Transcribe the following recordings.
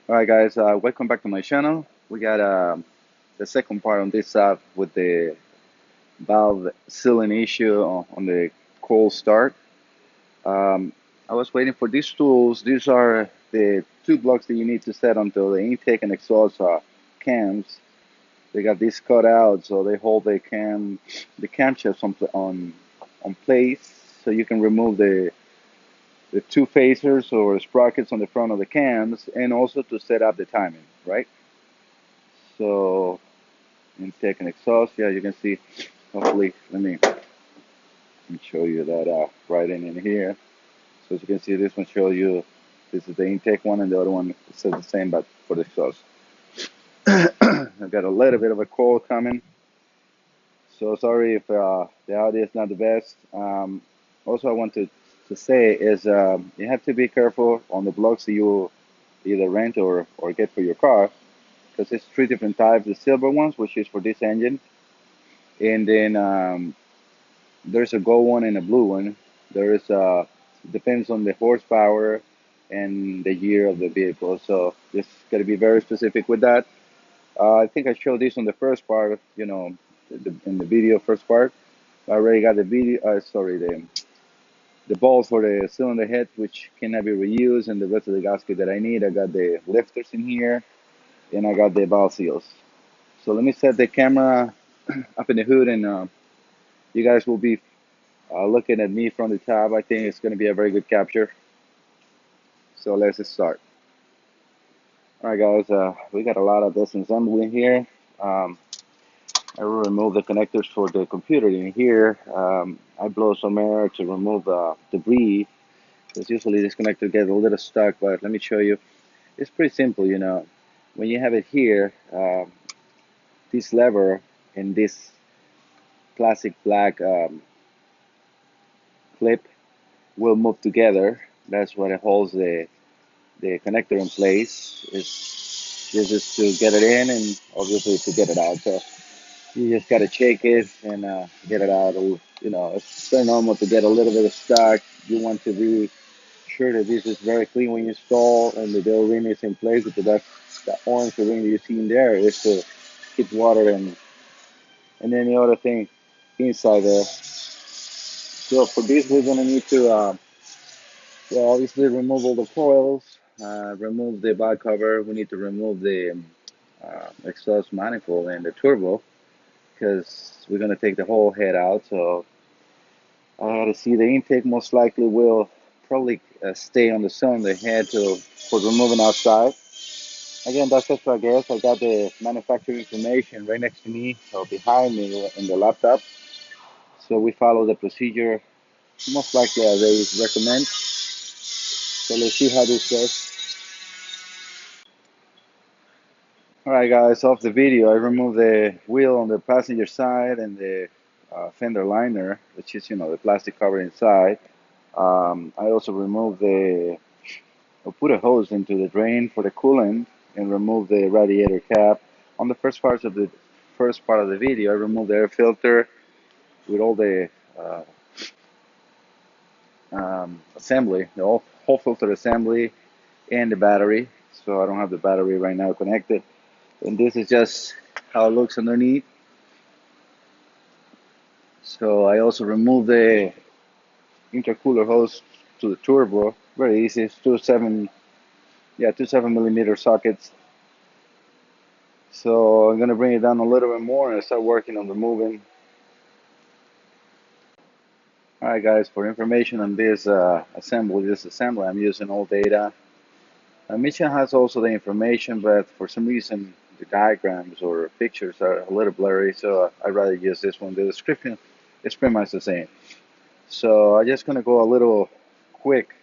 Alright guys, welcome back to my channel. We got the second part on this Saab with the valve sealing issue on the cold start. Um, I was waiting for these tools. These are the two blocks that you need to set onto the intake and exhaust cams. They got these cut out so they hold the camshafts on place, so you can remove the two phasers or sprockets on the front of the cams, and also to set up the timing, right? So intake and exhaust, yeah, you can see. Hopefully, let me show you that right in here. So as you can see, this one shows you this is the intake one, and the other one says the same, but for the exhaust. I've got a little bit of a cold coming, so sorry if the audio is not the best. Also, I want to say is you have to be careful on the blocks that you either rent or get for your car, because it's three different types. The silver ones, which is for this engine, and then there's a gold one and a blue one. There is depends on the horsepower and the year of the vehicle. So just got to be very specific with that. I think I showed this on the first part. In the video first part. I already got the video. Sorry, the balls for the cylinder head, which cannot be reused, and the rest of the gasket that I need. I got the lifters in here, and I got the valve seals. So let me set the camera up in the hood, and you guys will be looking at me from the top. I think it's going to be a very good capture. So let's start. All right, guys, we got a lot of disassembly here. Um, I will remove the connectors for the computer in here. I blow some air to remove debris, because usually this connector gets a little stuck, but let me show you. It's pretty simple. When you have it here, this lever and this plastic black clip will move together. That's what it holds the connector in place. This is to get it in and obviously to get it out. So you just gotta shake it and get it out. It's very normal to get a little bit of stuck. You want to be sure that this is very clean when you install and the O-ring is in place, because that orange ring that you see in there is to keep water and any other thing inside there. So for this, we're gonna need to well, obviously remove all the coils, remove the back cover. We need to remove the exhaust manifold and the turbo, because we're gonna take the whole head out. So I gotta see the intake. Most likely will probably stay on the cylinder head for removing outside. Again, that's just a guess. I got the manufacturer information right next to me or behind me in the laptop. So we follow the procedure most likely as they recommend. So let's see how this goes. Alright guys, off the video, I removed the wheel on the passenger side and the fender liner, which is, the plastic cover inside. I also removed I put a hose into the drain for the coolant and removed the radiator cap. On the first part of the video, I removed the air filter with all the assembly, the whole filter assembly and the battery. So I don't have the battery right now connected. And this is just how it looks underneath. So I also removed the intercooler hose to the turbo. Very easy. It's two 7 millimeter sockets. So I'm gonna bring it down a little bit more and start working on removing. All right, guys. For information on this assembly, I'm using all data. Mission has also the information, but for some reason the diagrams or pictures are a little blurry. So I'd rather use this one. The description is pretty much the same. So I'm just gonna go a little quick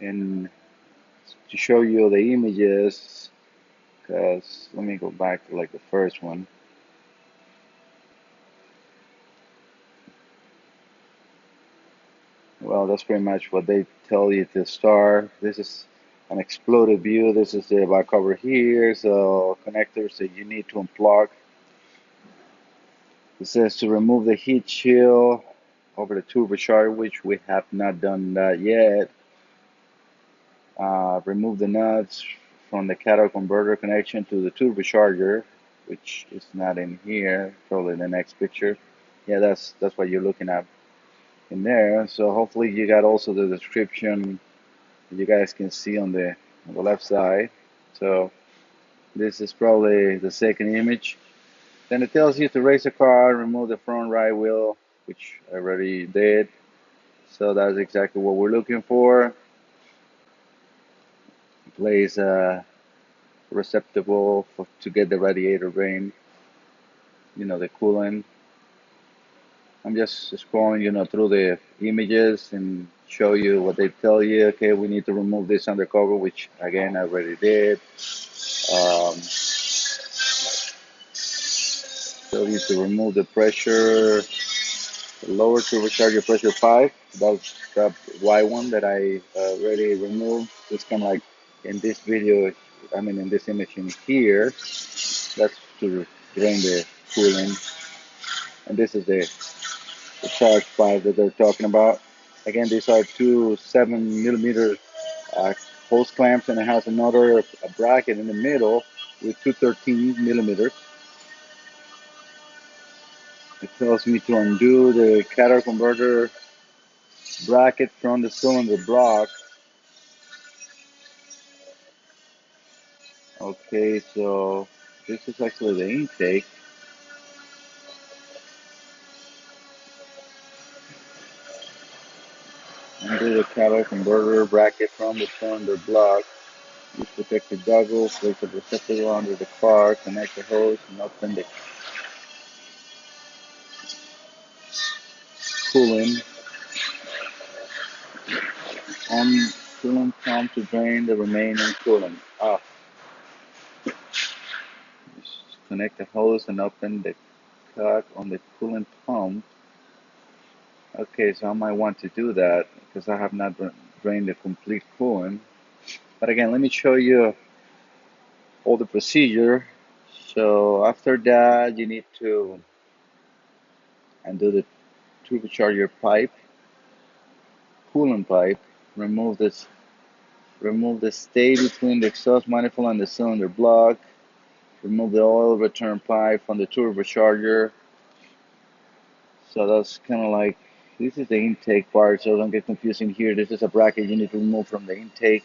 and to show you the images, because let me go back to like the first one. Well, that's pretty much what they tell you to start. This is an exploded view. This is the back cover here. So connectors that you need to unplug. It says to remove the heat shield over the turbocharger, which we have not done that yet. Remove the nuts from the catalytic converter connection to the turbocharger, which is not in here, probably in the next picture. Yeah, that's what you're looking at in there. So hopefully you got also the description that you guys can see on the left side. So this is probably the second image. Then it tells you to raise the car, remove the front right wheel, which I already did. So that's exactly what we're looking for. Place a receptacle to get the radiator drain, the coolant. I'm just scrolling, through the images and show you what they tell you. Okay, we need to remove this undercover, which again I already did. Um, Tell you to remove the pressure, the lower turbocharger pressure 5. That's that Y one that I already removed. It's kind of like in this video, in this image in here. That's to drain the coolant. And this is the charge pipe that they're talking about. Again, these are two 7 millimeter hose clamps, and it has another bracket in the middle with two 13 millimeters. It tells me to undo the catalytic converter bracket from the cylinder block. Okay, so this is actually the intake. Undo the catalytic converter bracket from the cylinder block. Use protective goggles, place the receptacle under the car, connect the hose, and open the coolant. On coolant pump to drain the remaining coolant. Just connect the hose and open the cut on the coolant pump. Okay, so I might want to do that because I have not drained the complete coolant. But again, let me show you all the procedure. So after that, you need to undo the turbocharger pipe, coolant pipe. Remove this. Remove the stay between the exhaust manifold and the cylinder block. Remove the oil return pipe from the turbocharger. So that's kind of like, this is the intake part, so don't get confusing here. This is a bracket you need to remove from the intake.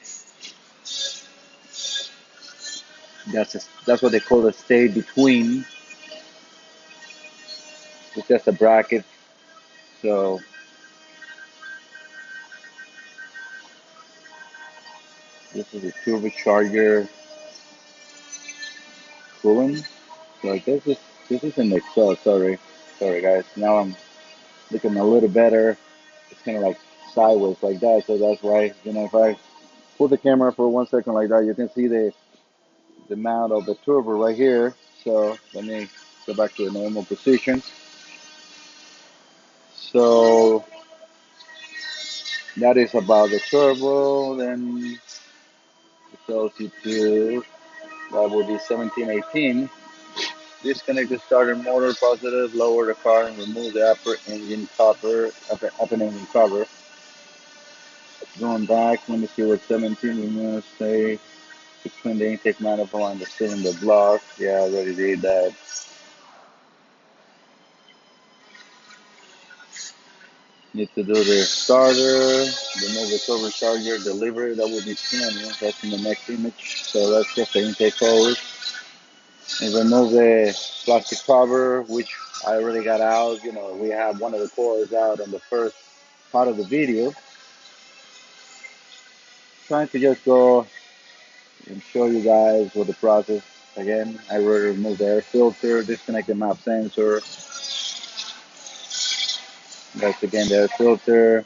That's what they call the stay between. It's just a bracket. So this is a turbocharger coolant. So this is an exhaust. Sorry guys. Now I'm looking a little better. It's kind of like sideways like that. So that's why if I put the camera for 1 second like that, you can see the mount of the turbo right here. So let me go back to the normal position. So that is about the turbo. Then it tells you to, that will be 1718. Disconnect the starter motor positive, lower the car and remove the upper engine cover, upper engine cover. Going back, let me see what 17 we're gonna say between the intake manifold and the cylinder block. Yeah, I already did that. Need to do the starter, remove the turbocharger, deliver. That will be 20. That's in the next image. So that's just the intake hose. And remove the plastic cover, which I already got out. We have one of the cores out on the first part of the video. Trying to just go and show you guys what the process. Again, I already removed the air filter, disconnect the map sensor. That's again the air filter.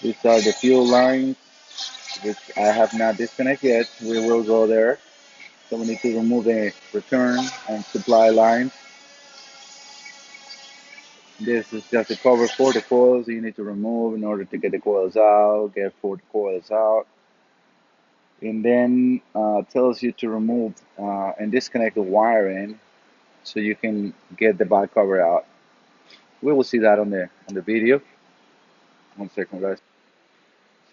These are the fuel lines, which I have not disconnected yet. We will go there. So we need to remove the return and supply line. This is just the cover for the coils you need to remove in order to get the coils out, get 4 coils out. And then tells you to remove and disconnect the wiring so you can get the back cover out. We will see that on the video. 1 second, guys.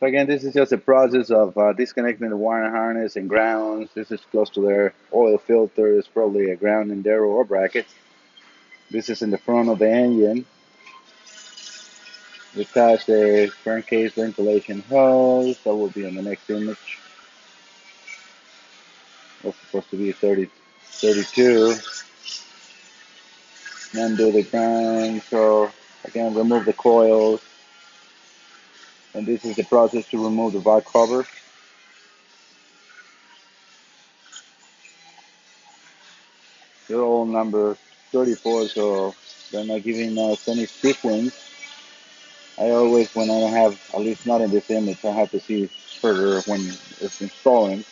So again, this is just a process of disconnecting the wire harness and grounds. This is close to their oil filter. It's probably a grounding darrow or bracket. This is in the front of the engine. We attach the crankcase ventilation hose. That will be on the next image. That's supposed to be 30, 32. Undo the ground. So again, remove the coils. And this is the process to remove the valve cover. They're all number 34, so they're not giving us any sequence. I always, when I have, at least not in this image, I have to see further when it's installing.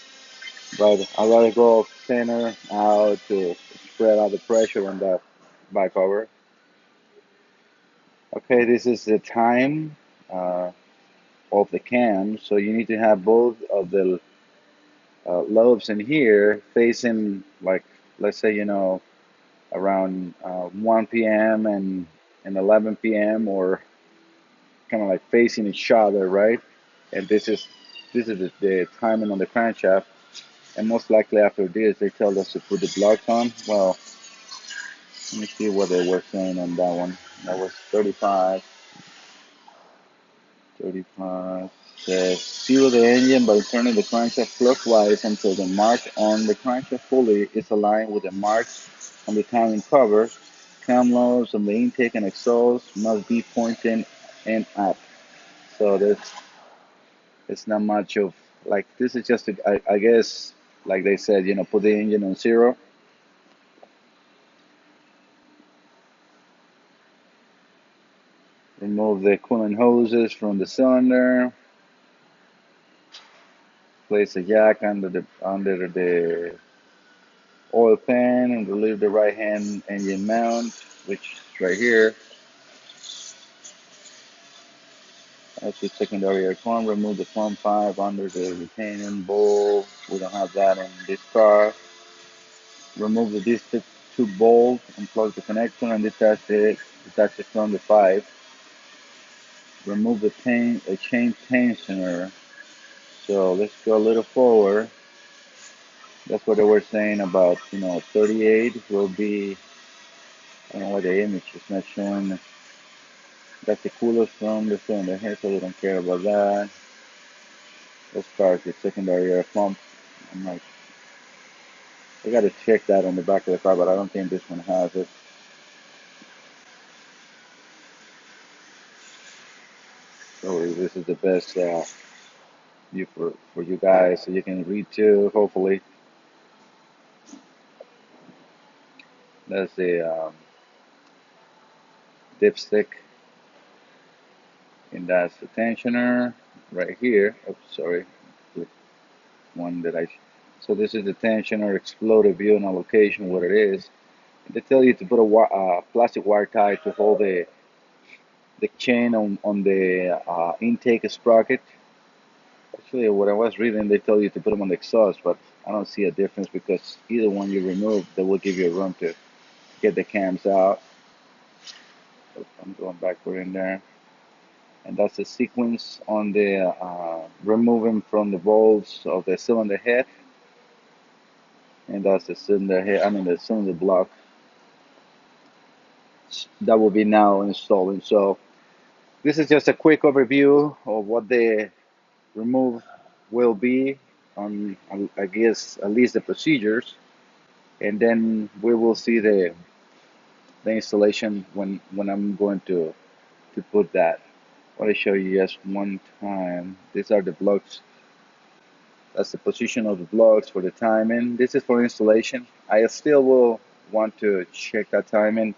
But I let it go center out to spread out the pressure on that back cover. Okay, this is the time uh, of the cam, so you need to have both of the lobes in here facing, like, let's say, around 1 p.m. and 11 p.m. or kind of like facing each other, right? And this is the timing on the crankshaft. And most likely after this, they tell us to put the blocks on. Well, let me see what they were saying on that one. That was 35. 35 says seal the engine by turning the crankshaft clockwise until the mark on the crankshaft pulley is aligned with the marks on the timing cover. Cam lobes on the intake and exhaust must be pointing and up. So there's it's not much of like this is just I guess like they said, put the engine on zero. Remove the coolant hoses from the cylinder. Place the jack under the oil pan and relieve the right hand engine mount, which is right here. That's the secondary air pump. Remove the pump pipe under the retaining bowl. We don't have that in this car. Remove the disc tube bolt, unplug the connector, and detach it from the pipe. Remove the chain tensioner. So let's go a little forward. That's what they were saying about, 38 will be, I don't know why the image is not showing. That's the coolest from the cylinder here, so we don't care about that. Let's start the secondary air pump. I'm like, I gotta check that on the back of the car, but I don't think this one has it. So this is the best view for you guys, so you can read too. Hopefully, that's the dipstick, and that's the tensioner right here. Oh, sorry, the one that I. So this is the tensioner exploded view and a location where it is. They tell you to put a plastic wire tie to hold the chain on the intake sprocket. Actually, what I was reading, they tell you to put them on the exhaust, but I don't see a difference because either one you remove, they will give you a room to get the cams out. So I'm going backward in there. And that's the sequence on the removing from the bolts of the cylinder head. And that's the cylinder head, I mean the cylinder block that will be now installing. So this is just a quick overview of what the remove will be on, I guess, at least the procedures. And then we will see the installation when I'm going to put that. I want to show you just one time. These are the blocks. That's the position of the blocks for the timing. This is for installation. I still will want to check that timing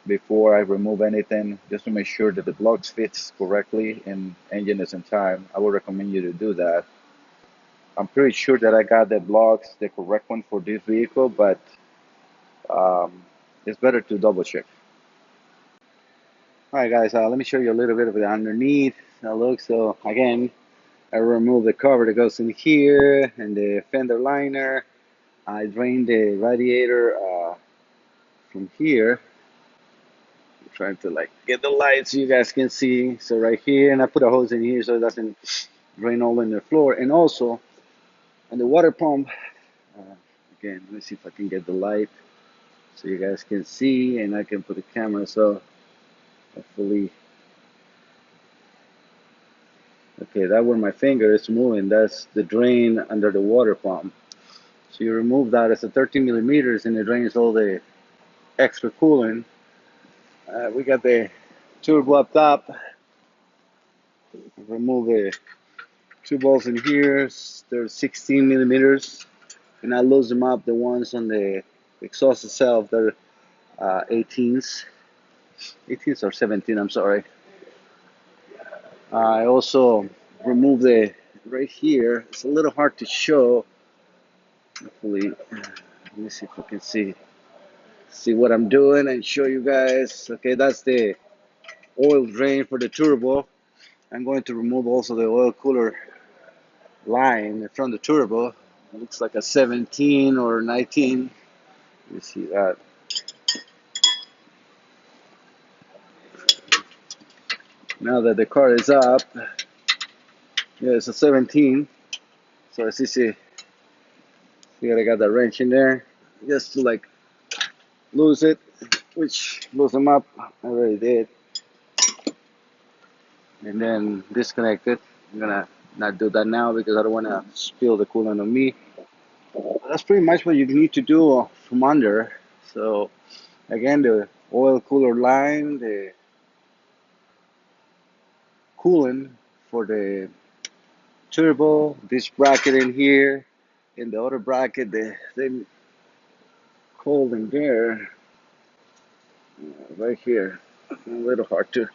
before I remove anything, just to make sure that the blocks fits correctly and engine is in time. I would recommend you to do that. I'm pretty sure that I got the blocks, the correct one for this vehicle, but um, it's better to double check. All right, guys, let me show you a little bit of the underneath look. So again, I remove the cover that goes in here and the fender liner. I drain the radiator from here trying to like get the light so you guys can see. So right here, and I put a hose in here so it doesn't drain all in the floor. And also on the water pump, uh, again, let me see if I can get the light so you guys can see, and I can put the camera so hopefully. Okay, that where my finger is moving, that's the drain under the water pump. So you remove that, it's a 13 millimeters, and it drains all the extra coolant. We got the turbo up top. Remove the two balls in here. They're 16 millimeters, and I lose them up. The ones on the exhaust itself, they're 18s, 18s or 17. I'm sorry. I also remove the right here. It's a little hard to show. Hopefully, let me see if I can see what I'm doing and show you guys. Okay, that's the oil drain for the turbo. I'm going to remove also the oil cooler line from the turbo. It looks like a 17 or 19. You see that. Now that the car is up, yeah, it's a 17. So as you see I got the wrench in there just to like lose it, which lose them up. I already did. And then disconnect it. I'm gonna not do that now because I don't want to spill the coolant on me. That's pretty much what you need to do from under. So again, the oil cooler line, the coolant for the turbo, this bracket in here, in the other bracket, the thing cold in there, right here. A little hard to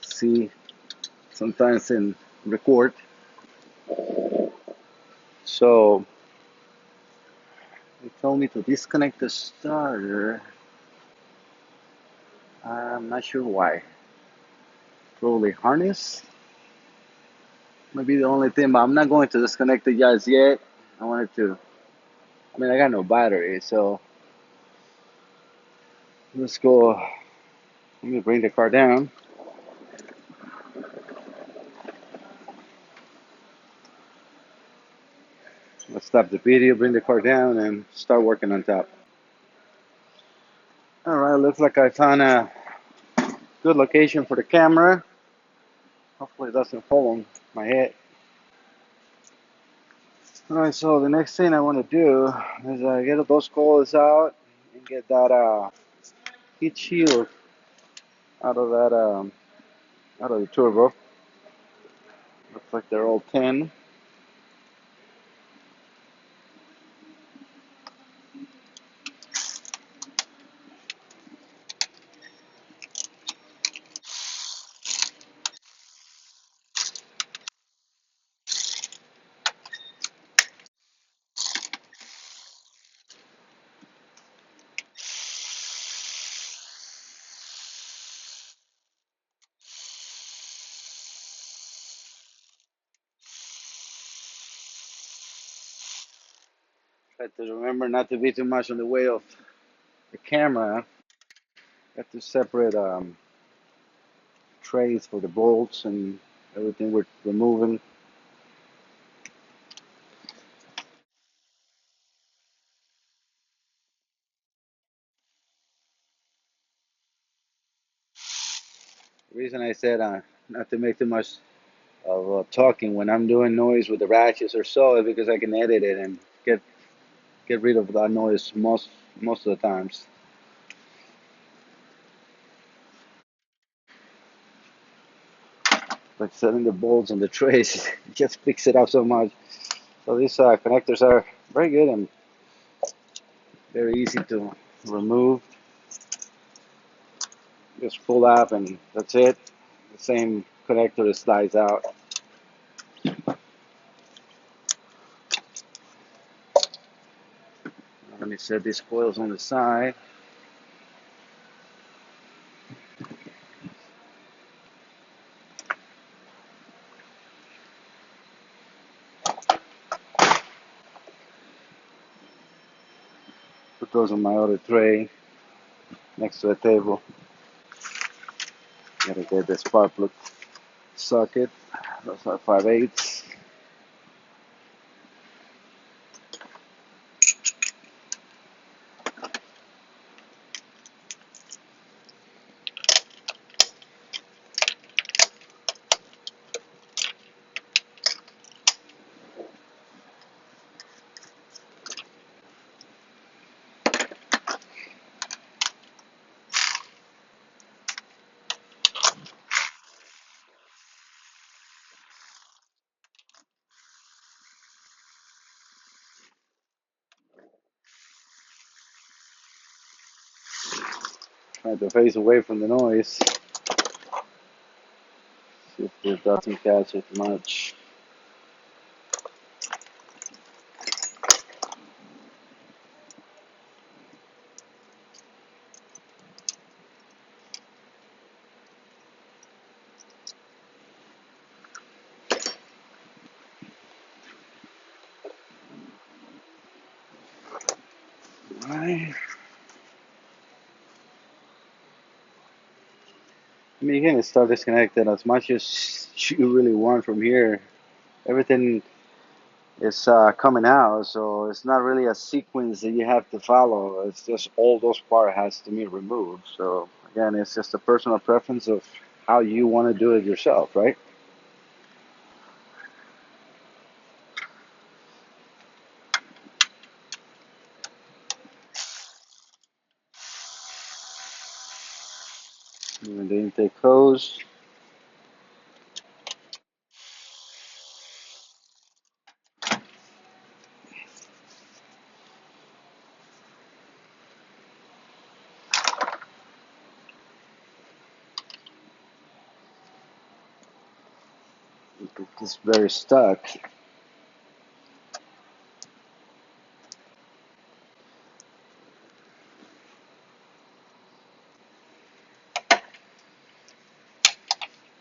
see sometimes in record. So they told me to disconnect the starter. I'm not sure why. Probably harness. Maybe the only thing, but I'm not going to disconnect it just yet. I wanted to. I mean, I got no battery, so let's go. Let me bring the car down. Let's stop the video, bring the car down, and start working on top. All right, looks like I found a good location for the camera. Hopefully it doesn't fall on my head. All right, so the next thing I want to do is get those coils out and get that heat shield out of that out of the turbo. Looks like they're all 10. Try to remember not to be too much on the way of the camera. Got to separate trays for the bolts and everything we're removing. The reason I said not to make too much of talking when I'm doing noise with the ratchets or so is because I can edit it and get rid of that noise most of the times. Like setting the bolts on the trays it just picks it up so much. So these connectors are very good and very easy to remove. Just pull up and that's it. The same connector slides out. Let me set these coils on the side. Put those on my other tray next to the table. Gotta get the spark plug socket. Those are 5/8. Trying to face away from the noise. See if it doesn't catch it much. Alright. I mean, you can start disconnecting as much as you really want from here. Everything is coming out, so it's not really a sequence that you have to follow. It's just all those parts has to be removed. So again, it's just a personal preference of how you want to do it yourself, right? And the intake hose. It's very stuck.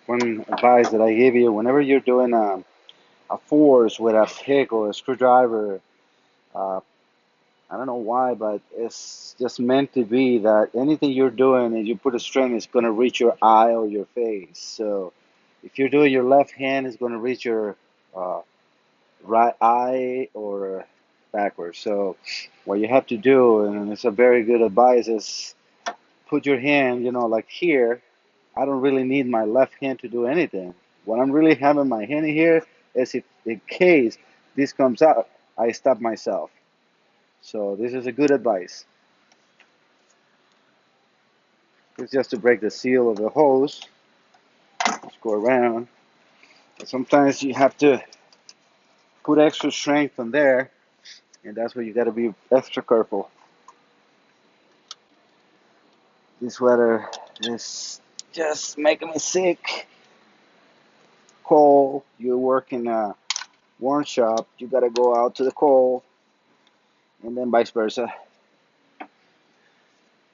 One advice that I give you: whenever you're doing a force with a pick or a screwdriver, uh, I don't know why, but it's just meant to be that anything you're doing and you put a strain, it's going to reach your eye or your face. So if you're doing your left hand, it's going to reach your uh, right eye or backwards. So what you have to do, and it's a very good advice, is put your hand, like here. I don't really need my left hand to do anything. What I'm really having my hand here is if in case this comes out, I stop myself. So this is a good advice. It's just to break the seal of the hose. Just go around. But sometimes you have to put extra strength on there, and that's where you got to be extra careful. This weather is just making me sick. Cold. You work in a warm shop. You got to go out to the cold, and then vice versa.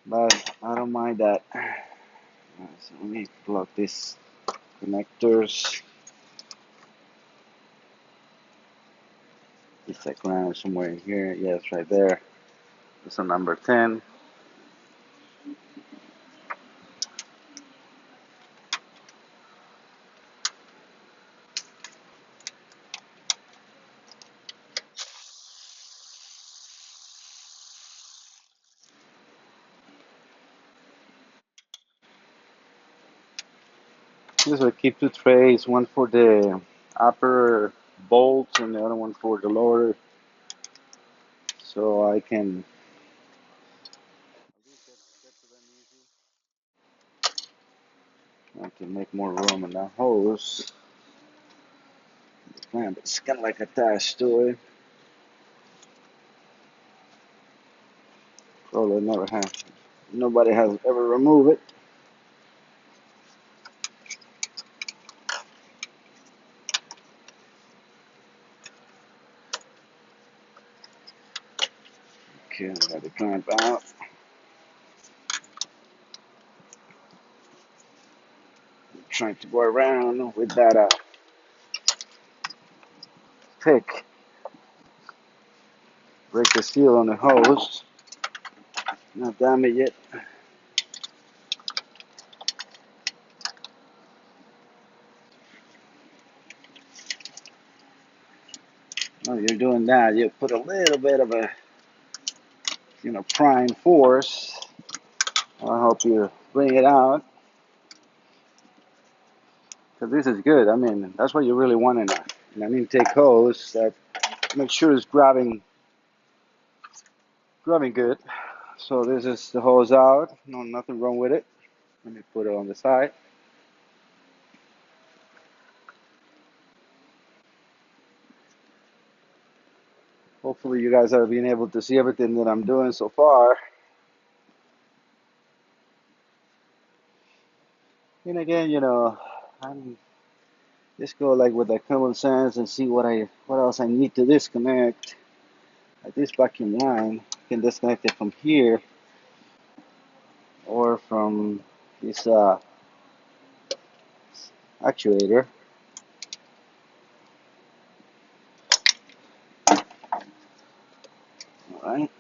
But I don't mind that. So let me plug these connectors. It's like around somewhere in here. Yeah, it's right there. It's a number 10. These will keep two trays, one for the upper bolt and the other one for the lower, so I can make more room in that hose. The clamp is kind of like attached to it. Probably never have. Nobody has ever removed it. Okay, I got the clamp out. I'm trying to go around with that pick. Break the seal on the hose. Not damage it. While you're doing that, you put a little bit of a, prime force. I'll help you bring it out. Because this is good. I mean, that's what you really want in an intake hose. That make sure it's grabbing good. So this is the hose out. No, nothing wrong with it. Let me put it on the side. Hopefully you guys are being able to see everything that I'm doing so far. And again, I'm just go like with the common sense and see what else I need to disconnect. Like this vacuum line, I can disconnect it from here or from this actuator. All right.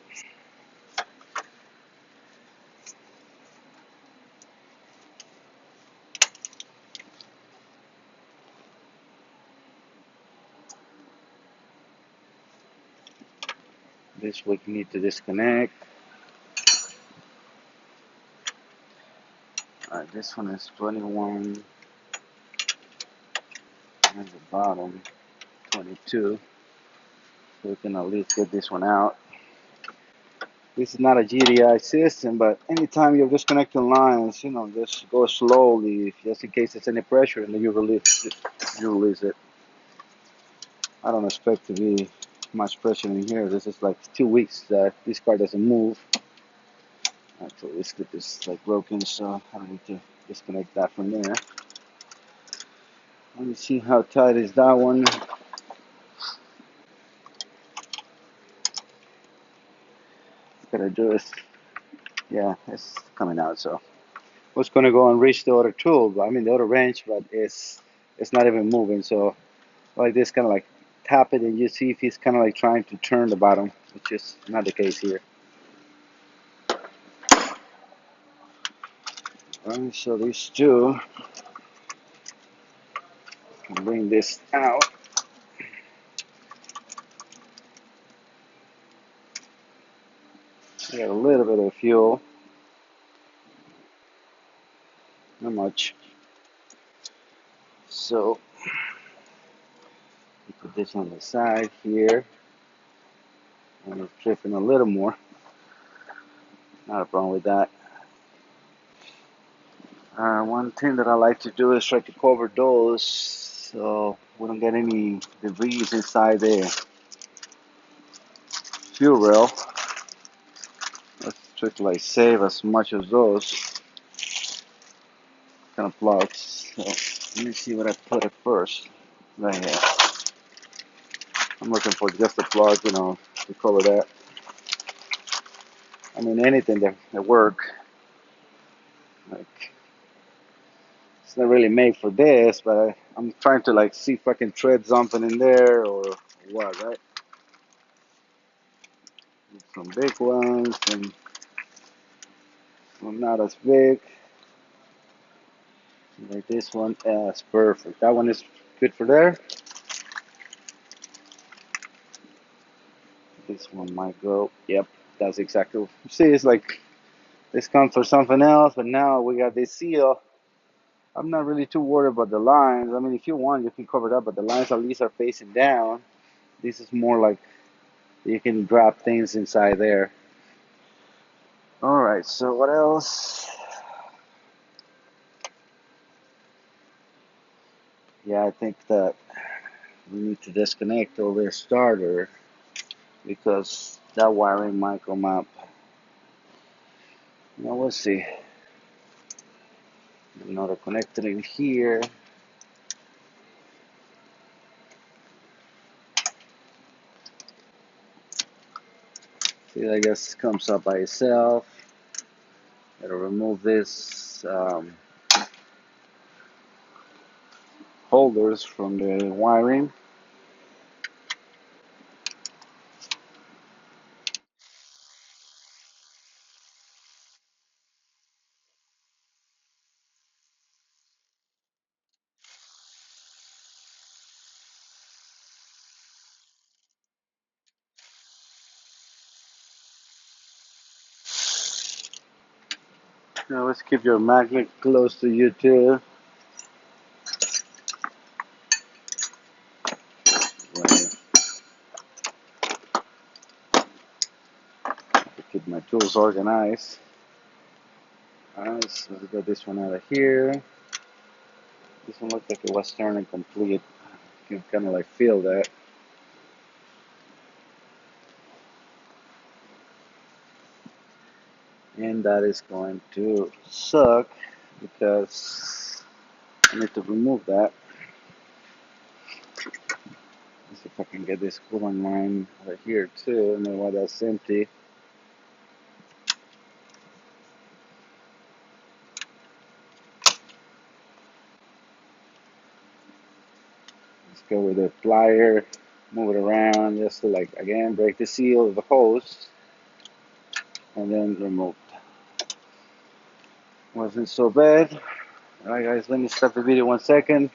This we need to disconnect. All right, this one is 21 at the bottom, 22. So we can at least get this one out. This is not a GDI system, but anytime you're disconnecting lines, just go slowly, just in case there's any pressure, and then you release it. You release it. I don't expect to be much pressure in here. This is like 2 weeks that this car doesn't move. Actually, this clip is like broken, so I don't need to disconnect that from there. Let me see how tight is that one. Gotta do is, yeah, it's coming out. So what's gonna go and reach the other tool? I mean the other wrench, but it's not even moving. So like this, kind of like tap it, and you see if he's kind of like trying to turn the bottom, which is not the case here. Alright, so these two, can bring this out. We got a little bit of fuel, not much. So we put this on the side here, and it's dripping a little more. Not a problem with that. One thing that I like to do is try to cover those so we don't get any debris inside the fuel rail. Let's try to like save as much of those kind of plugs. So let me see what I put at first. Right here. I'm looking for just a plug, to cover that. I mean anything that work. Like it's not really made for this, but I'm trying to like see if I can thread something in there or what, right? Some big ones and some not as big. Like this one, it's perfect. That one is good for there. This one might go. Yep, that's exactly. You see, it's like this comes for something else, but now we got this seal. I'm not really too worried about the lines. I mean, if you want, you can cover that, but the lines at least are facing down. This is more like you can drop things inside there. All right, so what else? Yeah, I think that we need to disconnect over the starter because that wiring might come up. Now we'll see. Another connector in here. See, I guess it comes up by itself. Gotta remove this holders from the wiring. Now let's keep your magnet close to you too. Right. Keep my tools organized. Alright, so we got this one out of here. This one looked like it was turning complete. You can kind of like feel that. And that is going to suck because I need to remove that. Let's see if I can get this coolant line right here too. And then while that's empty, let's go with the plier, move it around just to like again break the seal of the hose and then remove. Wasn't so bad. Alright guys, let me stop the video 1 second.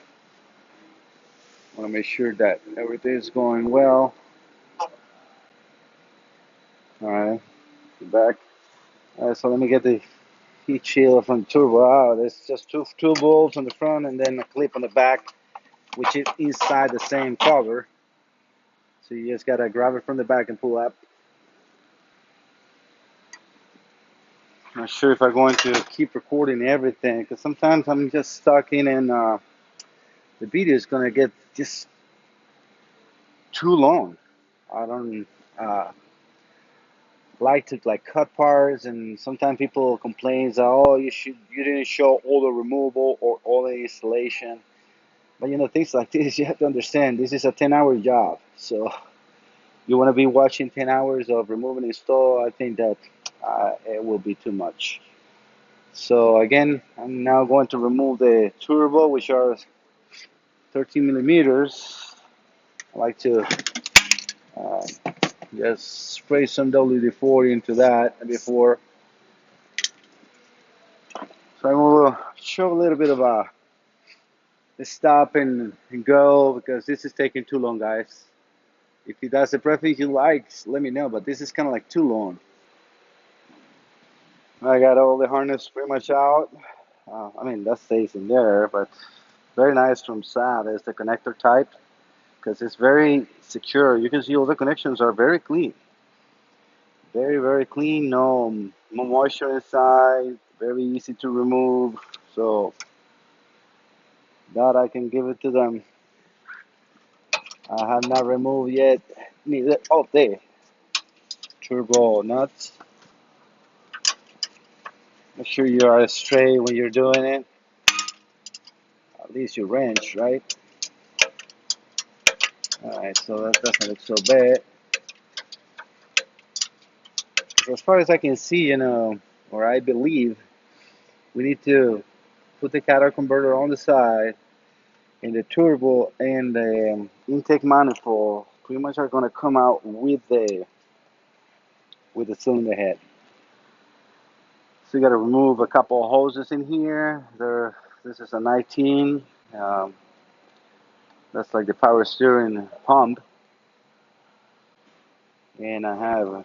I want to make sure that everything is going well. Alright, back. Alright, so let me get the heat shield from the turbo out. It's just two bolts on the front and then a clip on the back, which is inside the same cover. So you just gotta grab it from the back and pull up. Not sure if I'm going to keep recording everything because sometimes I'm just stuck in and the video is gonna get just too long. I don't like to like cut parts, and sometimes people complain that oh you didn't show all the removal or all the installation. But you know things like this you have to understand this is a 10-hour job. So you want to be watching 10 hours of remove and install, I think that it will be too much. So again, I'm now going to remove the turbo, which are 13 millimeters. I like to uh, just spray some WD-40 into that before. So I will show a little bit of a stop and go because this is taking too long, guys. If that's the preference you like, let me know. But this is kind of like too long. I got all the harness pretty much out. I mean, that stays in there, but very nice from Saab is the connector type because it's very secure. You can see all the connections are very clean. Very, very clean. No moisture inside. Very easy to remove. So that I can give it to them. I have not removed yet. Neither. Oh, there. Turbo nuts. Make sure you are straight when you're doing it. At least you wrench, right? Alright, so that doesn't look so bad. So as far as I can see, or I believe, we need to put the catalytic converter on the side, and the turbo and the intake manifold pretty much are going to come out with the cylinder head. So you got to remove a couple of hoses in here. This is a 19. Um, that's like the power steering pump, and I have.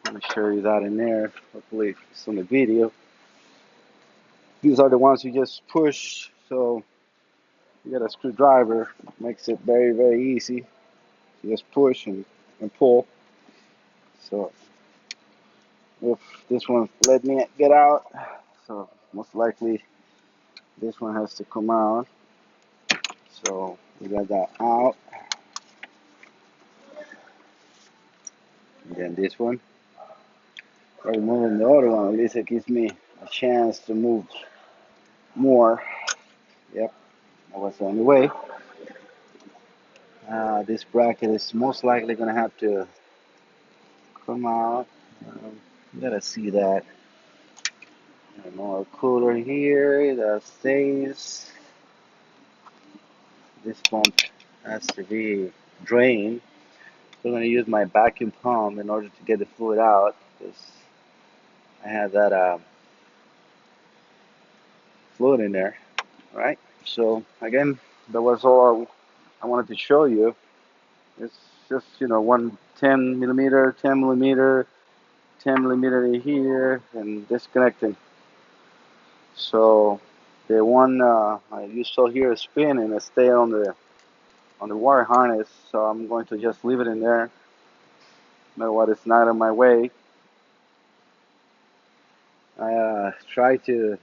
Let me show you that in there. Hopefully, it's on the video. These are the ones you just push. So you got a screwdriver, makes it very, very easy. You just push and pull. So if this one let me get out, so most likely this one has to come out. So we got that out. And then this one. By removing the other one, at least it gives me a chance to move more. Yep, that was the only way. This bracket is most likely going to have to come out. You gotta see that. More cooler here that stays. This pump has to be drained. So I'm going to use my vacuum pump in order to get the fluid out because I have that fluid in there. Right? So again, that was all I wanted to show you. It's just one 10 millimeter, 10 millimeter, 10 millimeter here, and disconnecting. So the one you saw here is spinning and stay on the wire harness. So I'm going to just leave it in there. No matter what, it's not in my way. I try to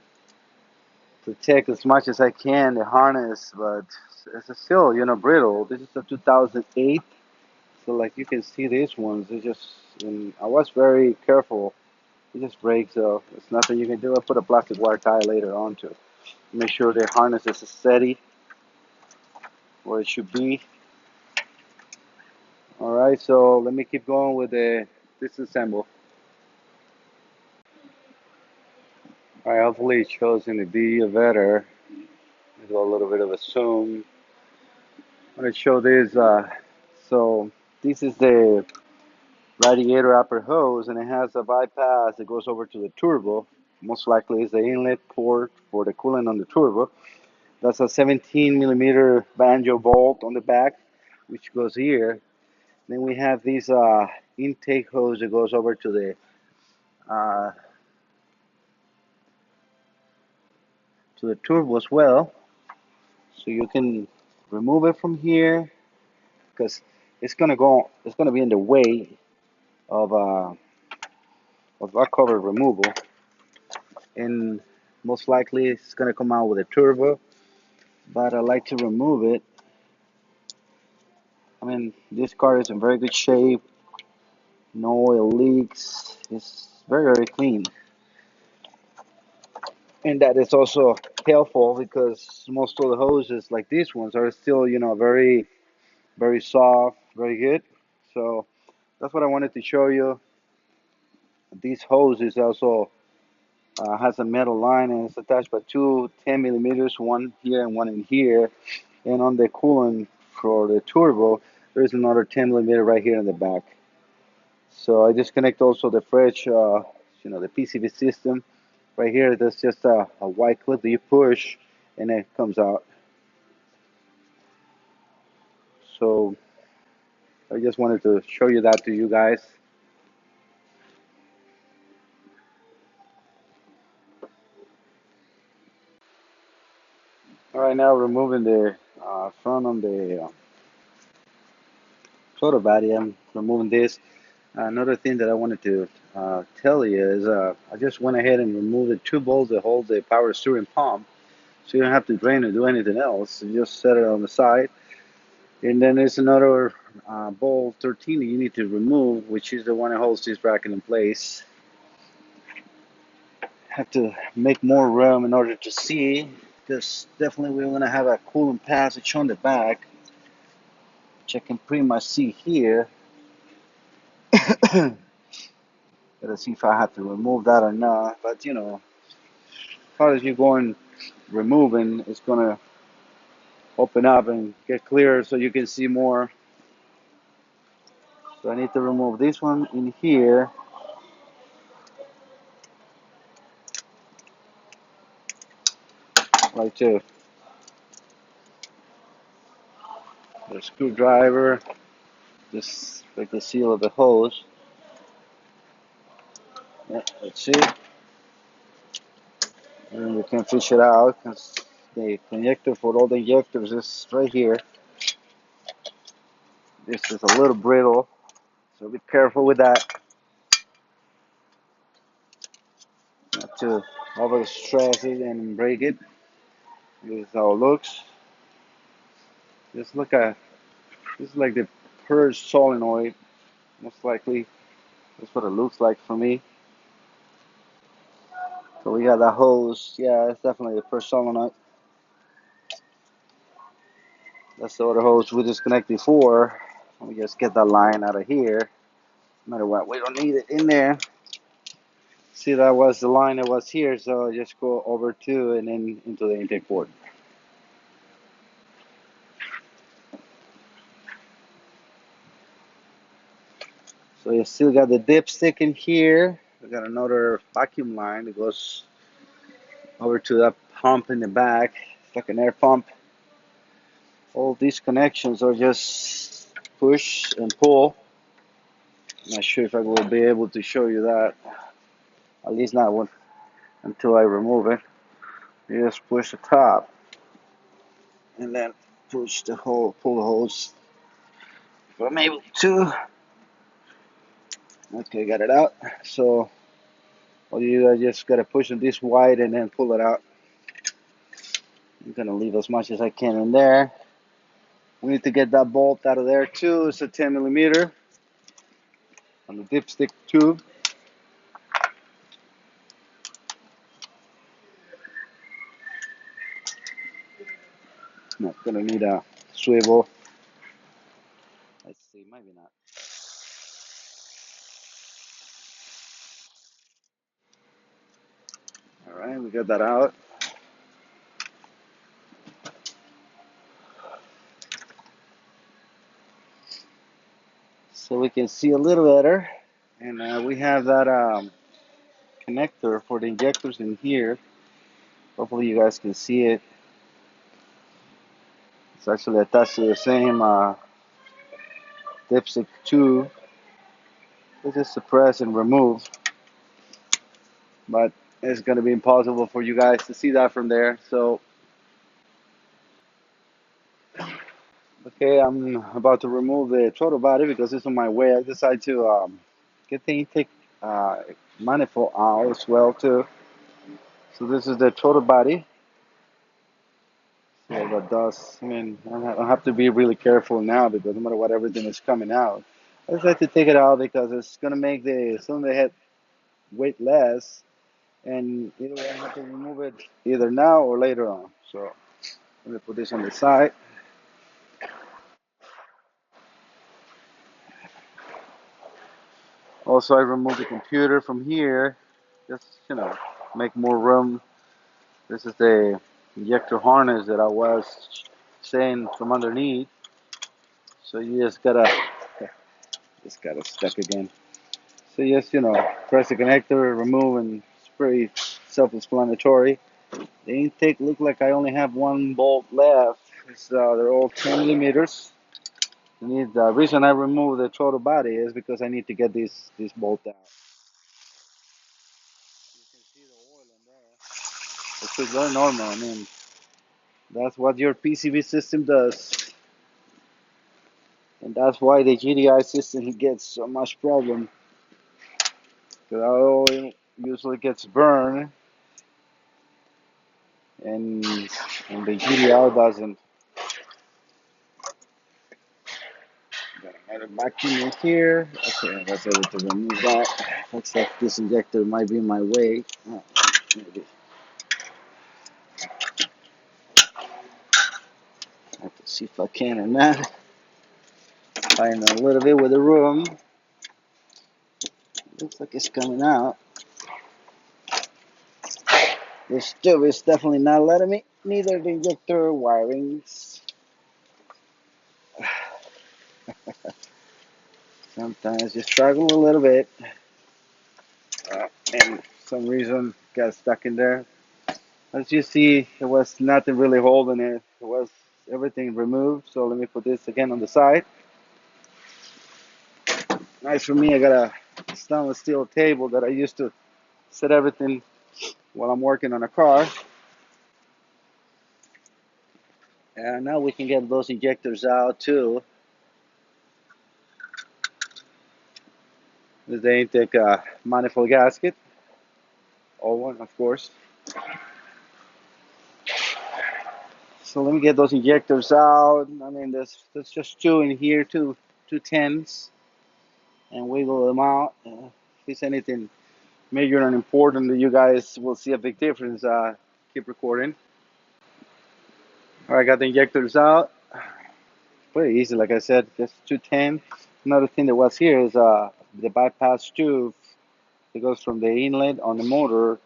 protect as much as I can the harness, but it's still brittle. This is a 2008, so like you can see these ones. They just and I was very careful. It just breaks, so it's nothing you can do. I put a plastic wire tie later on to make sure the harness is steady where it should be. All right, so let me keep going with the disassemble. All right, hopefully it shows in the video better. Do a little bit of a zoom. I'm gonna show this. So this is the radiator upper hose, and it has a bypass that goes over to the turbo. Most likely is the inlet port for the coolant on the turbo. That's a 17 millimeter banjo bolt on the back, which goes here. Then we have this intake hose that goes over uh, to the turbo as well. So you can remove it from here because it's gonna be in the way of that cover removal, and most likely it's gonna come out with a turbo. But I like to remove it. I mean, this car is in very good shape. No oil leaks. It's very clean, and that is also helpful because most of the hoses like these ones are still very soft, very good. So that's what I wanted to show you. This hose is also has a metal line and it's attached by two 10 millimeters, one here and one in here. And on the coolant for the turbo, there's another 10 millimeter right here in the back. So I disconnect also the fresh, the PCV system. Right here, there's just a white clip that you push and it comes out. So I just wanted to show you that to you guys. All right, now removing the front on the throttle body. I'm removing this. Another thing that I wanted to tell you is I just went ahead and removed the two bolts that hold the power steering pump, so you don't have to drain or do anything else. You just set it on the side. And then there's another bolt 13 that you need to remove, which is the one that holds this bracket in place. Have to make more room in order to see, because definitely we're going to have a coolant passage on the back, which I can pretty much see here. Gotta see if I have to remove that or not. But as far as you're going removing, it's gonna open up and get clearer so you can see more. So I need to remove this one in here. Like to the screwdriver, just like the seal of the hose. Yeah, let's see. And we can fish it out because the connector for all the injectors is right here. This is a little brittle, so be careful with that. Not to overstress it and break it. This is how it looks. Just look at this is like the purge solenoid. Most likely that's what it looks like for me. So we got that hose. Yeah, it's definitely the purge solenoid. That's the other hose we disconnected before. Let me just get that line out of here. No matter what, we don't need it in there. See, that was the line that was here, so just go over to and then into the intake port. So you still got the dipstick in here. We got another vacuum line that goes over to that pump in the back. It's like an air pump. All these connections are just push and pull. I'm not sure if I will be able to show you that. At least not one until I remove it. You just push the top and then push the hole, pull the hose from able to. Okay, got it out. So all you just gotta push it this wide and then pull it out. I'm gonna leave as much as I can in there. We need to get that bolt out of there too. It's a 10 millimeter on the dipstick tube. Not gonna need a swivel. Let's see, maybe not. All right, we got that out. So we can see a little better. And we have that connector for the injectors in here. Hopefully you guys can see it. It's actually attached to the same dipstick tube. It's just to press and remove, but it's going to be impossible for you guys to see that from there. So, okay, I'm about to remove the throttle body because it's on my way. I decided to get the intake uh, manifold out as well too. So this is the throttle body. So the dust, I mean, I have to be really careful now because no matter what, everything is coming out. I just have to take it out because it's going to make the cylinder head weight less, and either way, I have to remove it either now or later on. So let me put this on the side. Also, I removed the computer from here, just make more room. This is the injector harness that I was saying from underneath. So you just gotta stuck again. So yes, press the connector, remove, and it's pretty self-explanatory. The intake look like I only have one bolt left. They're all 10 millimeters. The reason I removed the throttle body is because I need to get this bolt out. You can see the oil in there. Which is very normal. I mean, that's what your PCB system does, and that's why the GDI system gets so much problem. Because our oil usually gets burned, and and the GDI doesn't. Got another vacuum in here. Okay, I was able to remove that. Looks like this injector might be in my way. Oh, maybe. I have to see if I can or not. Find a little bit with the room. Looks like it's coming out. This tube is definitely not letting me. Neither the injector wirings. Sometimes you struggle a little bit, and for some reason got stuck in there. As you see, there was nothing really holding it. It was everything removed. So let me put this again on the side. Nice for me. I got a stainless steel table that I used to set everything while I'm working on a car. And now we can get those injectors out too. This is the intake manifold gasket. Old one, of course. So let me get those injectors out. I mean, there's just two in here, two tens, and wiggle them out. If it's anything major and important, you guys will see a big difference. Keep recording. All right, got the injectors out. Pretty easy, like I said, just 210. Another thing that was here is the bypass tube that goes from the inlet on the motor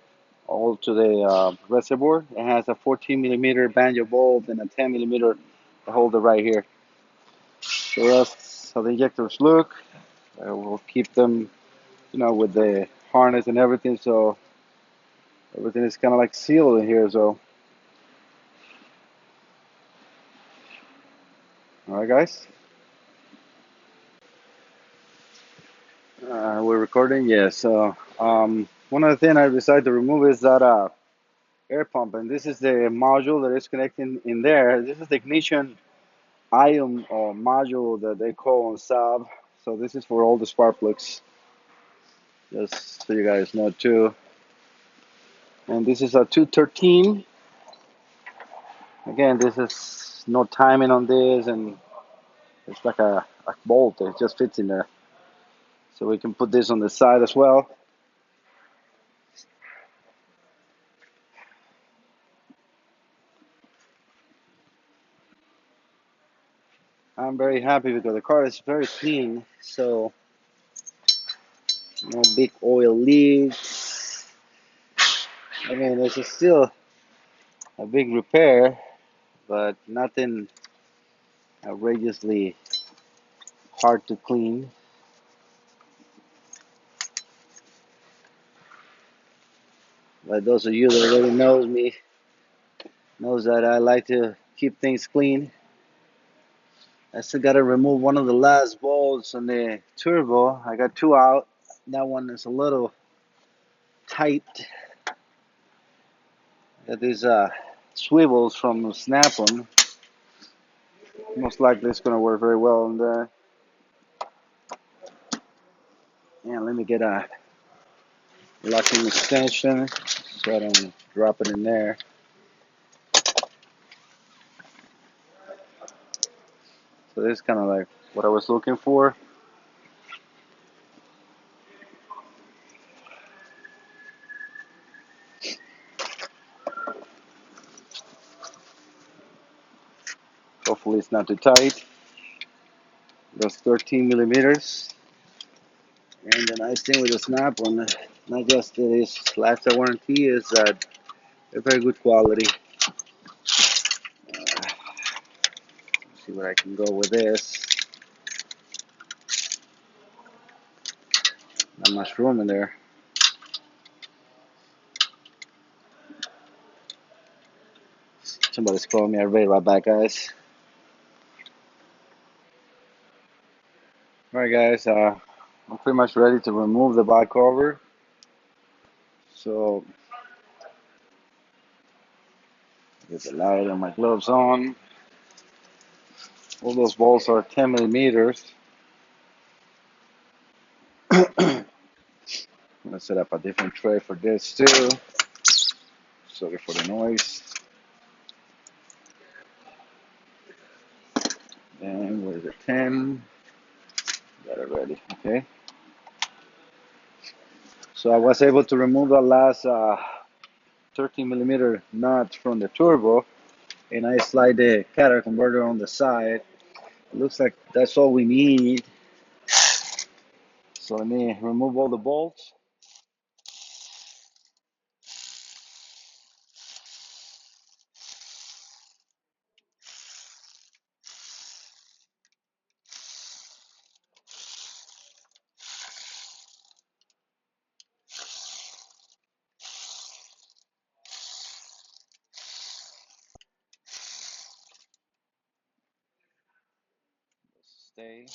all to the reservoir. It has a 14 millimeter banjo bulb and a 10 millimeter holder right here. So that's how the injectors look. We'll keep them, with the harness and everything. So everything is kind of like sealed in here. So, all right, guys. We're recording. Yeah. So one of the things I decided to remove is that air pump, and this is the module that is connecting in there. This is the ignition ion or module that they call on Saab. So this is for all the spark plugs, just so you guys know too. And this is a 213. Again, this is no timing on this, and it's like a bolt. It just fits in there. So we can put this on the side as well. I'm very happy because the car is very clean. So no big oil leaks. I mean, it's still a big repair, but nothing outrageously hard to clean. But those of you that already knows me knows that I like to keep things clean. I still got to remove one of the last bolts on the turbo. I got two out. That one is a little tight. Got these swivels from Snap-on. Most likely it's going to work very well on there. And let me get a locking extension so I don't drop it in there. So this is kind of like what I was looking for. Hopefully it's not too tight. That's 13 millimeters. And the nice thing with the Snap-on, not just that it's lifetime warranty, is that they're very good quality. See where I can go with this. Not much room in there. Somebody's calling me. I'll be right back, guys. Alright, guys. I'm pretty much ready to remove the back cover. So, get the light and my gloves on. All those bolts are 10 millimeters. I'm gonna set up a different tray for this too. Sorry for the noise. And where's the 10? Got it ready. Okay. So I was able to remove the last 13 millimeter nut from the turbo, and I slide the catalytic converter on the side. It looks like that's all we need. So let me remove all the bolts. Stay.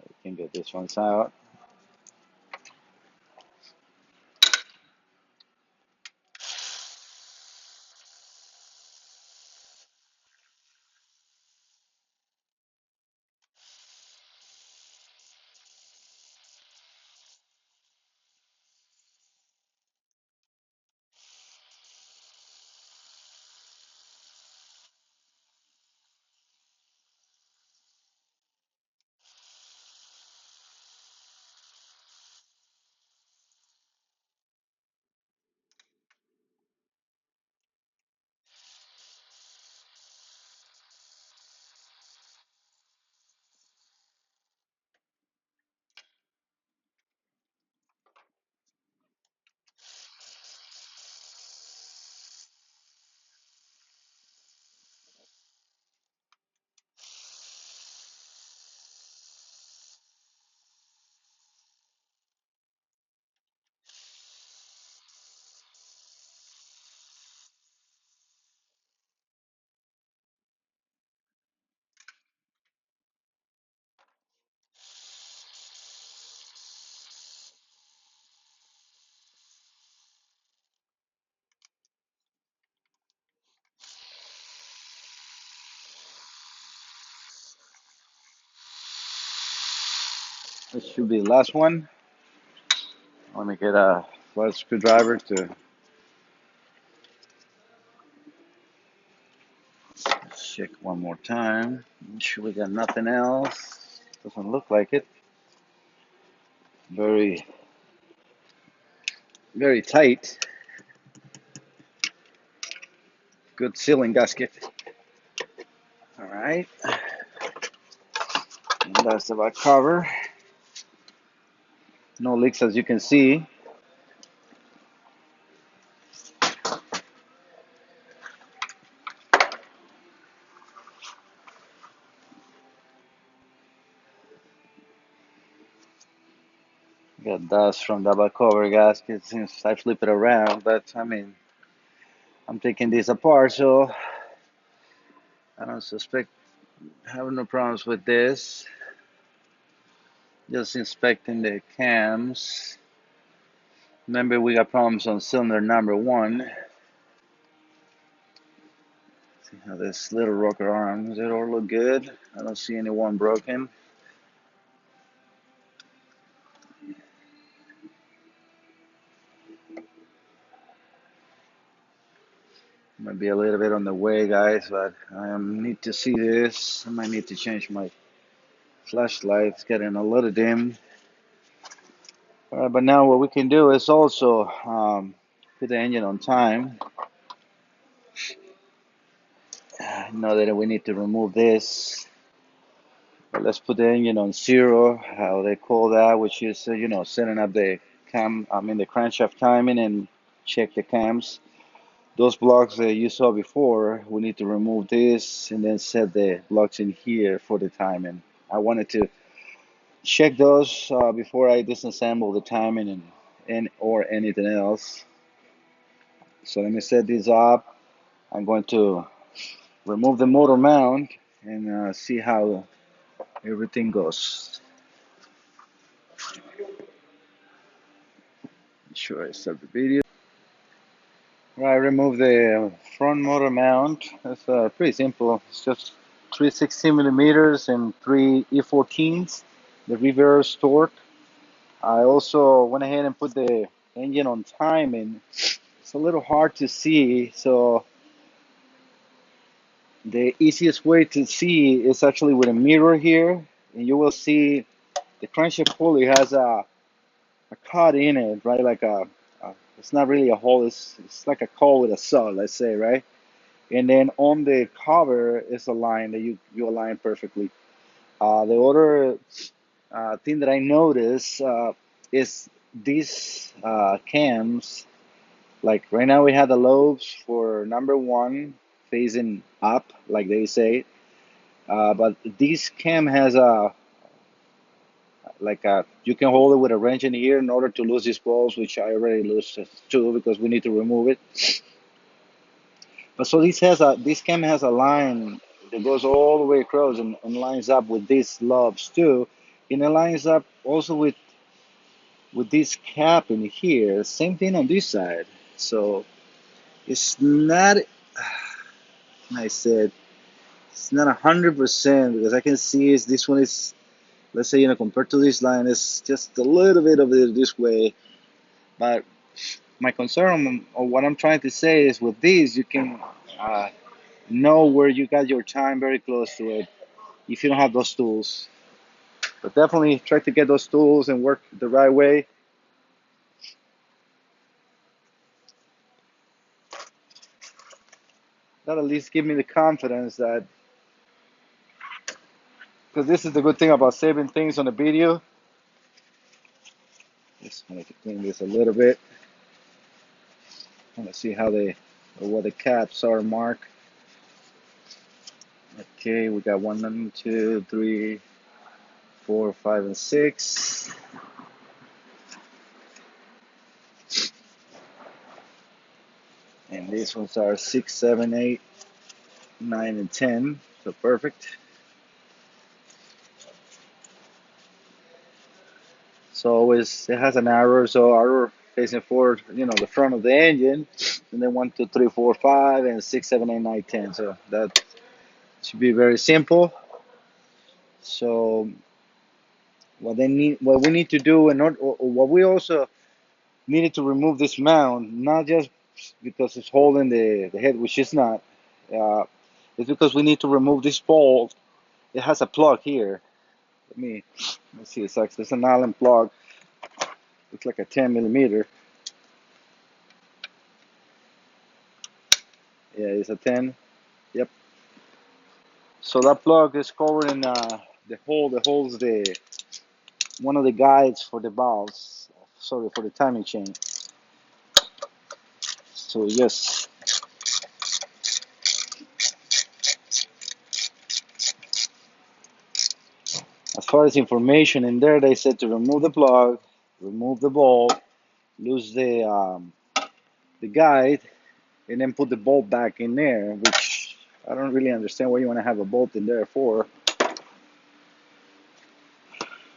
We can get this one out. This should be the last one. Let me get a flat screwdriver to check one more time. Make sure we got nothing else. Doesn't look like it. Very, very tight. Good sealing gasket. All right. And that's the back cover. No leaks as you can see. Got dust from the back cover gasket since I flip it around, but I mean, I'm taking this apart, so I don't suspect having no problems with this. Just inspecting the cams. Remember, we got problems on cylinder number one. See how this little rocker arm, does it all look good? I don't see anyone broken. Might be a little bit on the way, guys, but I need to see this. I might need to change my flashlight. It's getting a little dim. All right, but now what we can do is also put the engine on time. I know that we need to remove this. But let's put the engine on zero, how they call that, which is, setting up the the crankshaft timing and check the cams. Those blocks that you saw before, we need to remove this and then set the blocks in here for the timing. I wanted to check those before I disassemble the timing and or anything else. So let me set this up. I'm going to remove the motor mount and see how everything goes. Sure, I start the video. Right, remove the front motor mount. It's pretty simple. It's just 360 millimeters and three E14s, the reverse torque. I also went ahead and put the engine on time, and it's a little hard to see. So the easiest way to see is actually with a mirror here, and you will see the crankshaft pulley has a cut in it, right? It's not really a hole. It's like a hole with a saw, let's say, right? And then on the cover is a line that you align perfectly. The other thing that I notice is these cams. Like right now, we have the lobes for number one facing up, like they say. But this cam has a you can hold it with a wrench in here in order to lose these balls, which I already lost two because we need to remove it. But so this cam has a line that goes all the way across and lines up with these lobes too, and it lines up also with this cap in here. Same thing on this side. So it's not. I said it's not 100% because I can see is this one is, let's say, compared to this line, it's just a little bit of it this way. But my concern or what I'm trying to say is with these you can know where you got your time very close to it if you don't have those tools. But definitely try to get those tools and work the right way. That at least give me the confidence that, because this is the good thing about saving things on the video. Just wanted to clean this a little bit. I want to see how they, or what the caps are marked. Okay, we got 1, 2, 3, 4, 5, and 6. And these ones are 6, 7, 8, 9, and 10. So perfect. So always it has an arrow, so arrow facing forward, the front of the engine, and then 1, 2, 3, 4, 5, and 6, 7, 8, 9, 10. So that should be very simple. So what we need to do, and what we also needed to remove this mount, not just because it's holding the head, which is not. Uh, it's because we need to remove this bolt. It has a plug here. Let's see exactly. There's an Allen plug. Looks like a 10 millimeter. Yeah, it's a 10. Yep. So that plug is covering the hole that holds the one of the guides for the valves. Sorry, for the timing chain. So yes, as far as information in there, they said to remove the plug, remove the bolt, lose the guide, and then put the bolt back in there. Which I don't really understand why you want to have a bolt in there for.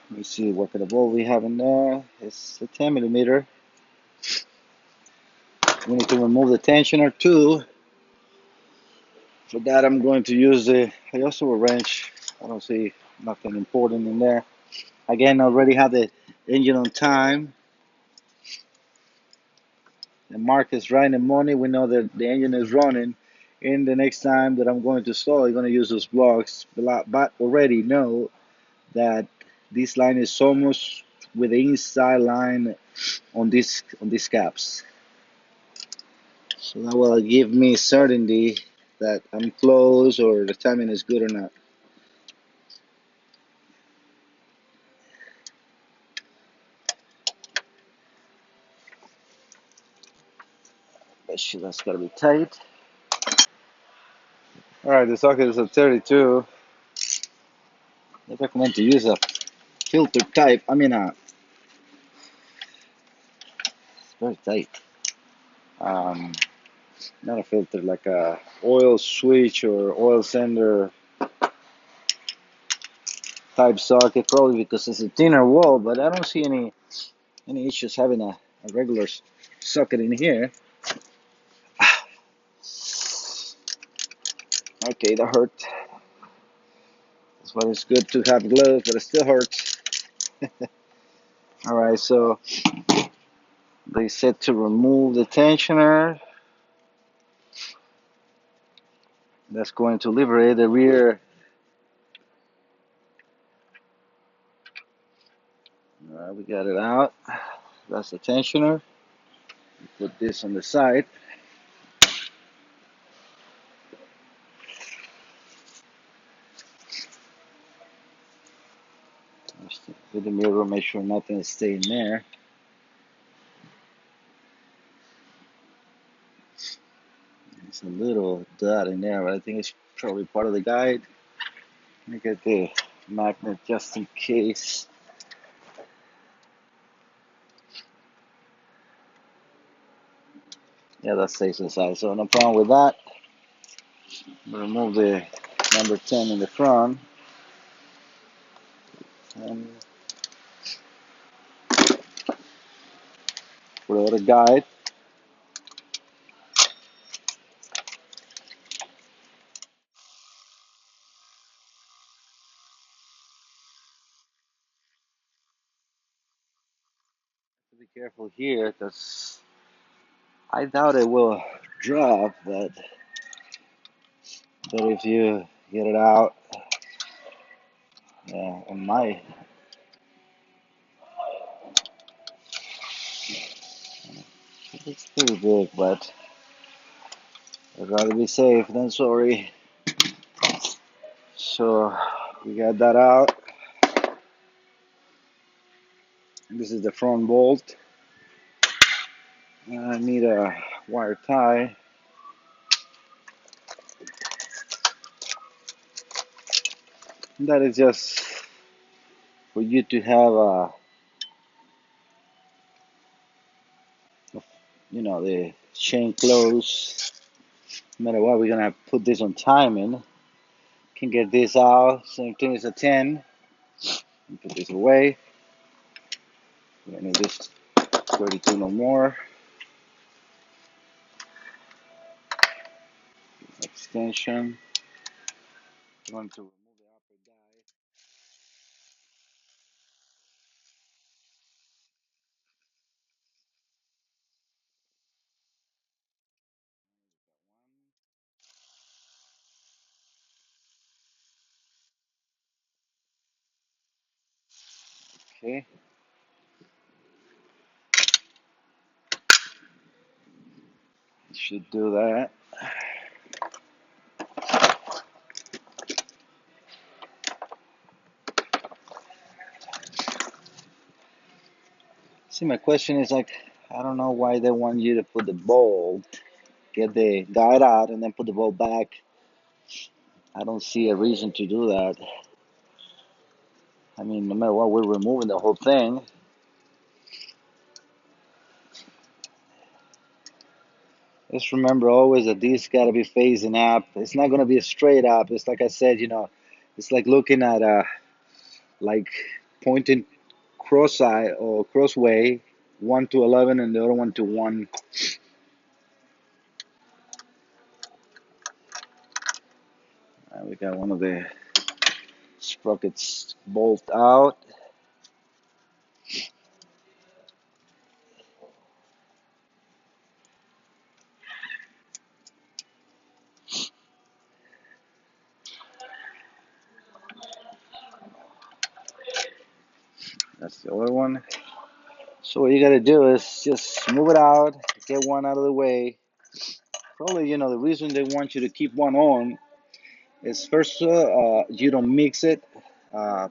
Let me see what kind of bolt we have in there. It's a 10 millimeter. We need to remove the tensioner too. For that, I'm going to use I also a wrench. I don't see nothing important in there. Again, I already have the engine on time. The mark is right in the morning. We know that the engine is running. And the next time that I'm going to stall, I'm going to use those blocks. But already know that this line is almost with the inside line on these caps. So that will give me certainty that I'm close or the timing is good or not. That's got to be tight. All right, the socket is at 32. I recommend to use a filter type. It's very tight. Um, Not a filter, like a oil switch or oil sender type socket, probably because it's a thinner wall. But I don't see any issues having a regular socket in here. Okay, that hurt. That's why it's good to have gloves, but it still hurts. All right, so they said to remove the tensioner. That's going to liberate the rear. All right, we got it out. That's the tensioner. Put this on the side. With the mirror, make sure nothing is staying there. It's a little dot in there, but I think it's probably part of the guide. Let me get the magnet just in case. Yeah, that stays inside, so no problem with that. Remove the number 10 in the front. And for the other guide, be careful here because I doubt it will drop, but if you get it out, yeah, on my, it's pretty big, but I'd rather be safe than sorry. So we got that out. This is the front bolt. I need a wire tie. That is just for you to have the chain closed. No matter what, we're gonna put this on timing. Can get this out. Same thing as a 10. Put this away. We don't need this 32 no more. Extension. You want to remove the upper guide. Okay, should do that. See, my question is like, I don't know why they want you to put the bolt, get the guide out, and then put the bolt back. I don't see a reason to do that. I mean, no matter what, we're removing the whole thing. Just remember always that these got to be facing up. It's not going to be a straight up. It's like I said, it's like looking at like pointing cross-eye or crossway, 1 to 11 and the other one to 1. We got one of the sprockets bolt out. That's the other one. So what you got to do is just move it out, get one out of the way. Probably, the reason they want you to keep one on is first, you don't mix it. Uh,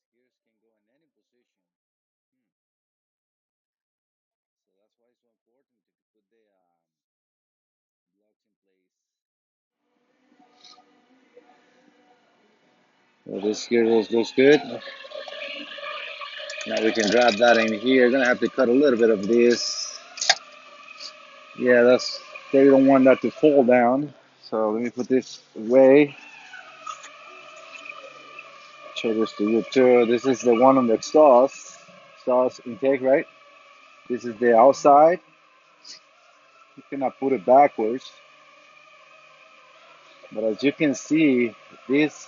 These gears can go in any position. Hmm. So that's why it's so important to put the blocks in place. Well, this gear looks good. Now we can drop that in here. Gonna have to cut a little bit of this. Yeah, they don't want that to fall down. So let me put this away. Show this to you too. This is the one on the exhaust intake, right? This is the outside. You cannot put it backwards, but as you can see, this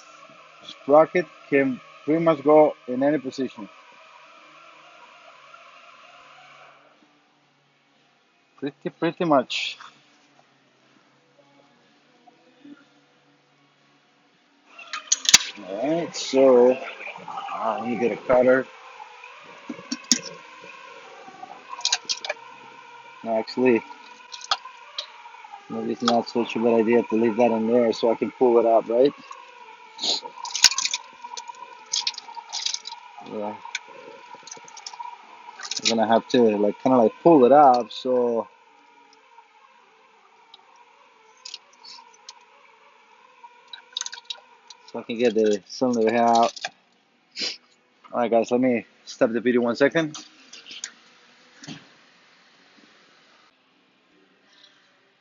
sprocket can pretty much go in any position. Pretty much. All right, so let me get a cutter. No, actually, maybe it's not such a good idea to leave that in there so I can pull it up, right? Yeah, I'm gonna have to like kind of like pull it up so I can get the cylinder head out. All right, guys, let me stop the video 1 second.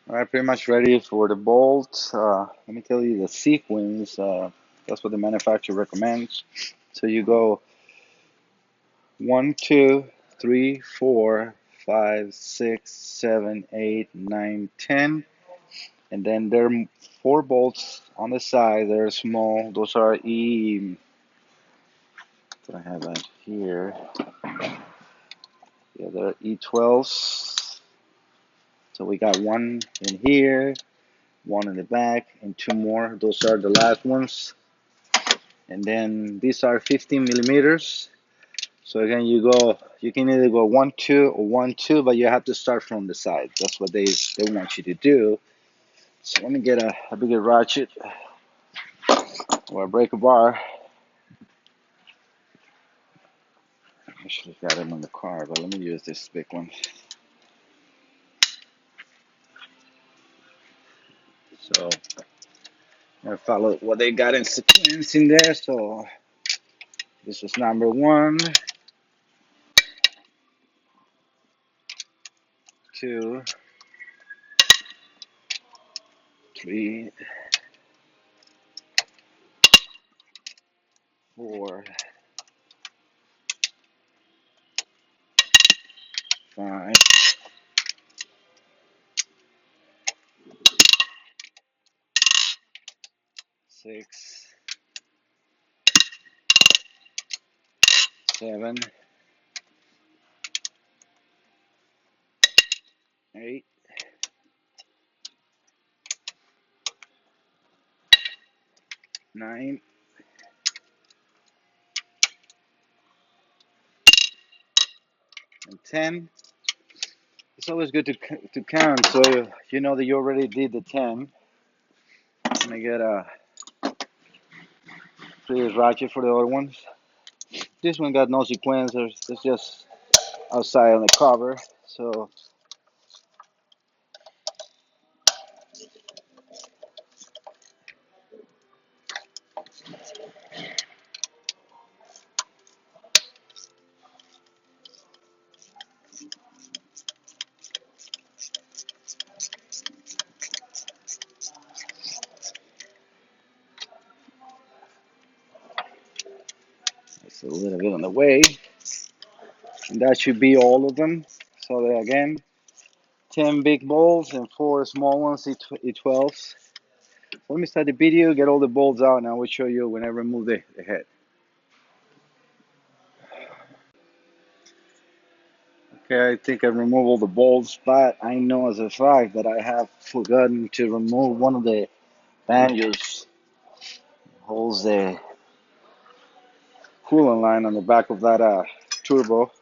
All right, pretty much ready for the bolt. Let me tell you the sequence. That's what the manufacturer recommends. So you go 1, 2, 3, 4, 5, 6, 7, 8, 9, 10. And then there are 4 bolts on the side. They're small. Those are I have that here. Yeah, they're E12s. So we got one in here, one in the back, and 2 more. Those are the last ones. And then these are 15 millimeters. So again, you can either go 1, 2 or 1, 2, but you have to start from the side. That's what they want you to do. So let me get a bigger ratchet or a breaker bar. I should have got it on the car, but let me use this big one. So I follow what they got in sequence in there. So this is number 1, 2, 3, 4, 5, 6, 7, 8, 9, and 10. It's always good to count, so you know that you already did the 10. I'm gonna get a previous ratchet for the other ones. This one got no sequencers. It's just outside on the cover. So it's a little bit on the way. And that should be all of them. So there again, 10 big bolts and 4 small ones, E12s. Let me start the video, get all the bolts out, and I will show you when I remove the head. Okay, I think I removed all the bolts, but I know as a fact that I have forgotten to remove one of the banjos. Holds the coolant line on the back of that turbo.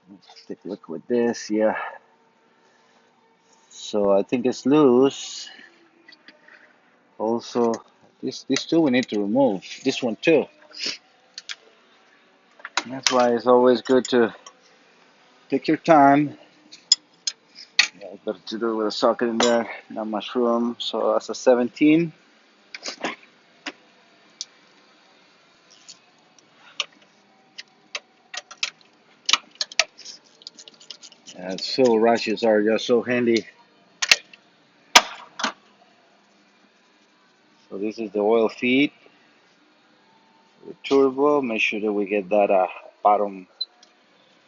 Let's take a look with this, yeah. So I think it's loose. Also, this two we need to remove. This one too. And that's why it's always good to take your time. Yeah, better to do it with a socket in there, not much room. So that's a 17. And so ratchets are just so handy. So this is the oil feed, the turbo. Make sure that we get that bottom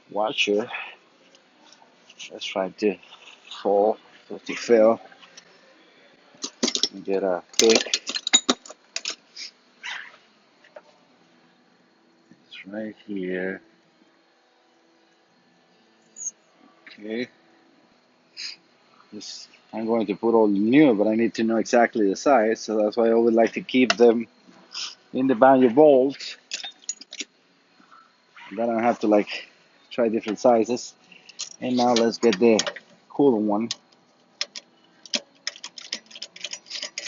washer. Let's try to fall, to fail, and get a pick. It's right here. Okay. This, I'm going to put all new, but I need to know exactly the size. So that's why I always like to keep them in the banjo bolts. Then I have to like try different sizes. And now let's get the cooler one.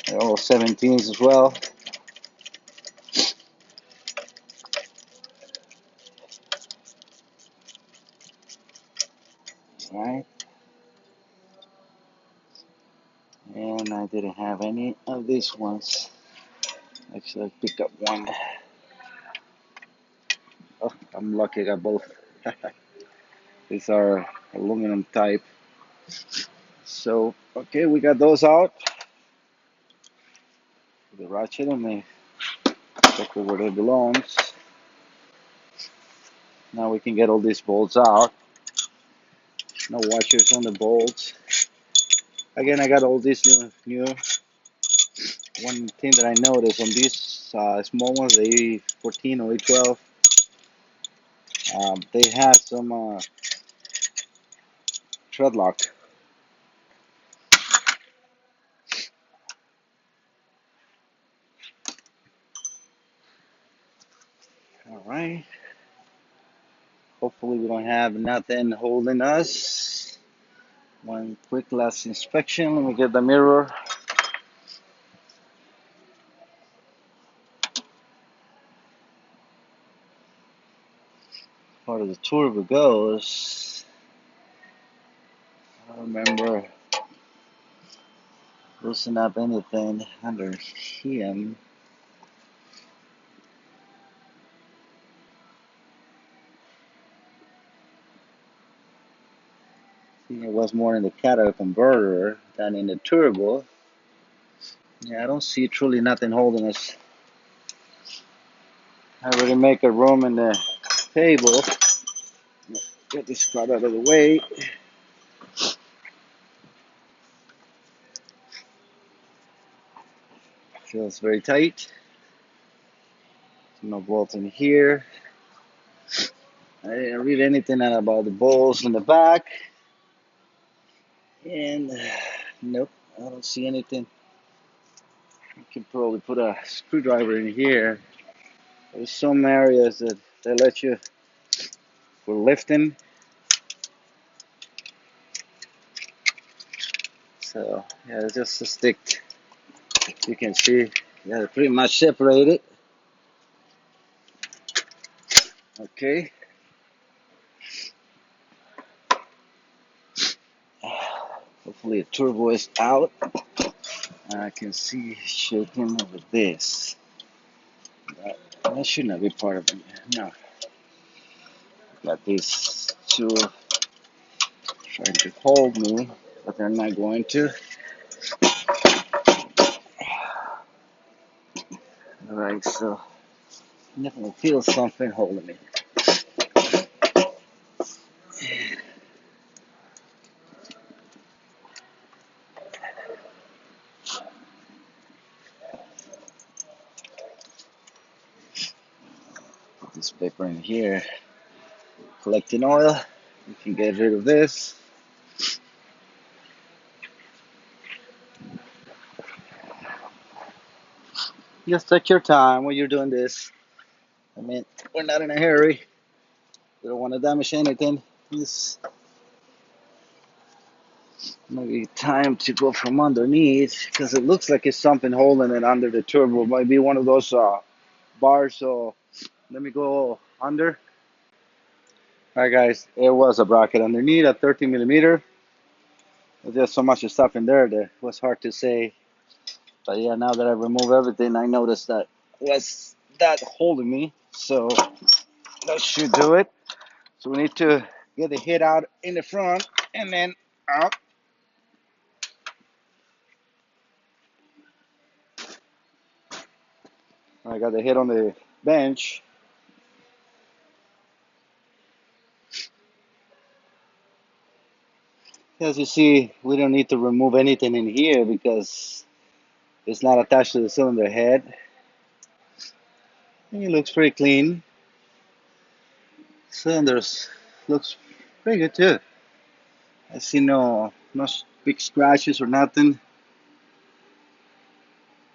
They're all 17s as well. Right. And I didn't have any of these ones. Actually, I picked up one. Oh, I'm lucky I got both. These are aluminum type. So, okay, we got those out. The ratchet and the exactly where it belongs. Now we can get all these bolts out. No washers on the bolts. Again, I got all these new. One thing that I noticed on these small ones, the A14 or A12, they have some tread lock. All right. Hopefully we don't have nothing holding us. One quick last inspection. Let me get the mirror. As far as the turbo goes, I don't remember loosen up anything under him. I think it was more in the catalytic converter than in the turbo. Yeah, I don't see truly nothing holding us. I already make a room in the table. Get this part out of the way. Feels very tight. No bolts in here. I didn't read anything about the bolts in the back. And nope, I don't see anything. You can probably put a screwdriver in here. There's some areas that they let you for lifting. So yeah, it's just a stick. You can see, yeah, they're pretty much separated. Okay. Hopefully the turbo is out. I can see shaking over this. That should not be part of it. No. Got these two trying to hold me, but they're not going to. Alright, so definitely feel something holding me. Put this paper in here. Collecting oil. You can get rid of this. Just take your time when you're doing this. I mean, we're not in a hurry. We don't want to damage anything. It's maybe time to go from underneath because it looks like it's something holding it under the turbo. Might be one of those bars. So let me go under. All right, guys. It was a bracket underneath a 13 millimeter. There's just so much stuff in there that it was hard to say. But yeah, now that I remove everything, I noticed that was that holding me. So that should do it. So we need to get the head out in the front and then out. I got the head on the bench. As you see, we don't need to remove anything in here because it's not attached to the cylinder head. And it looks pretty clean. Cylinders looks pretty good too. I see no big scratches or nothing.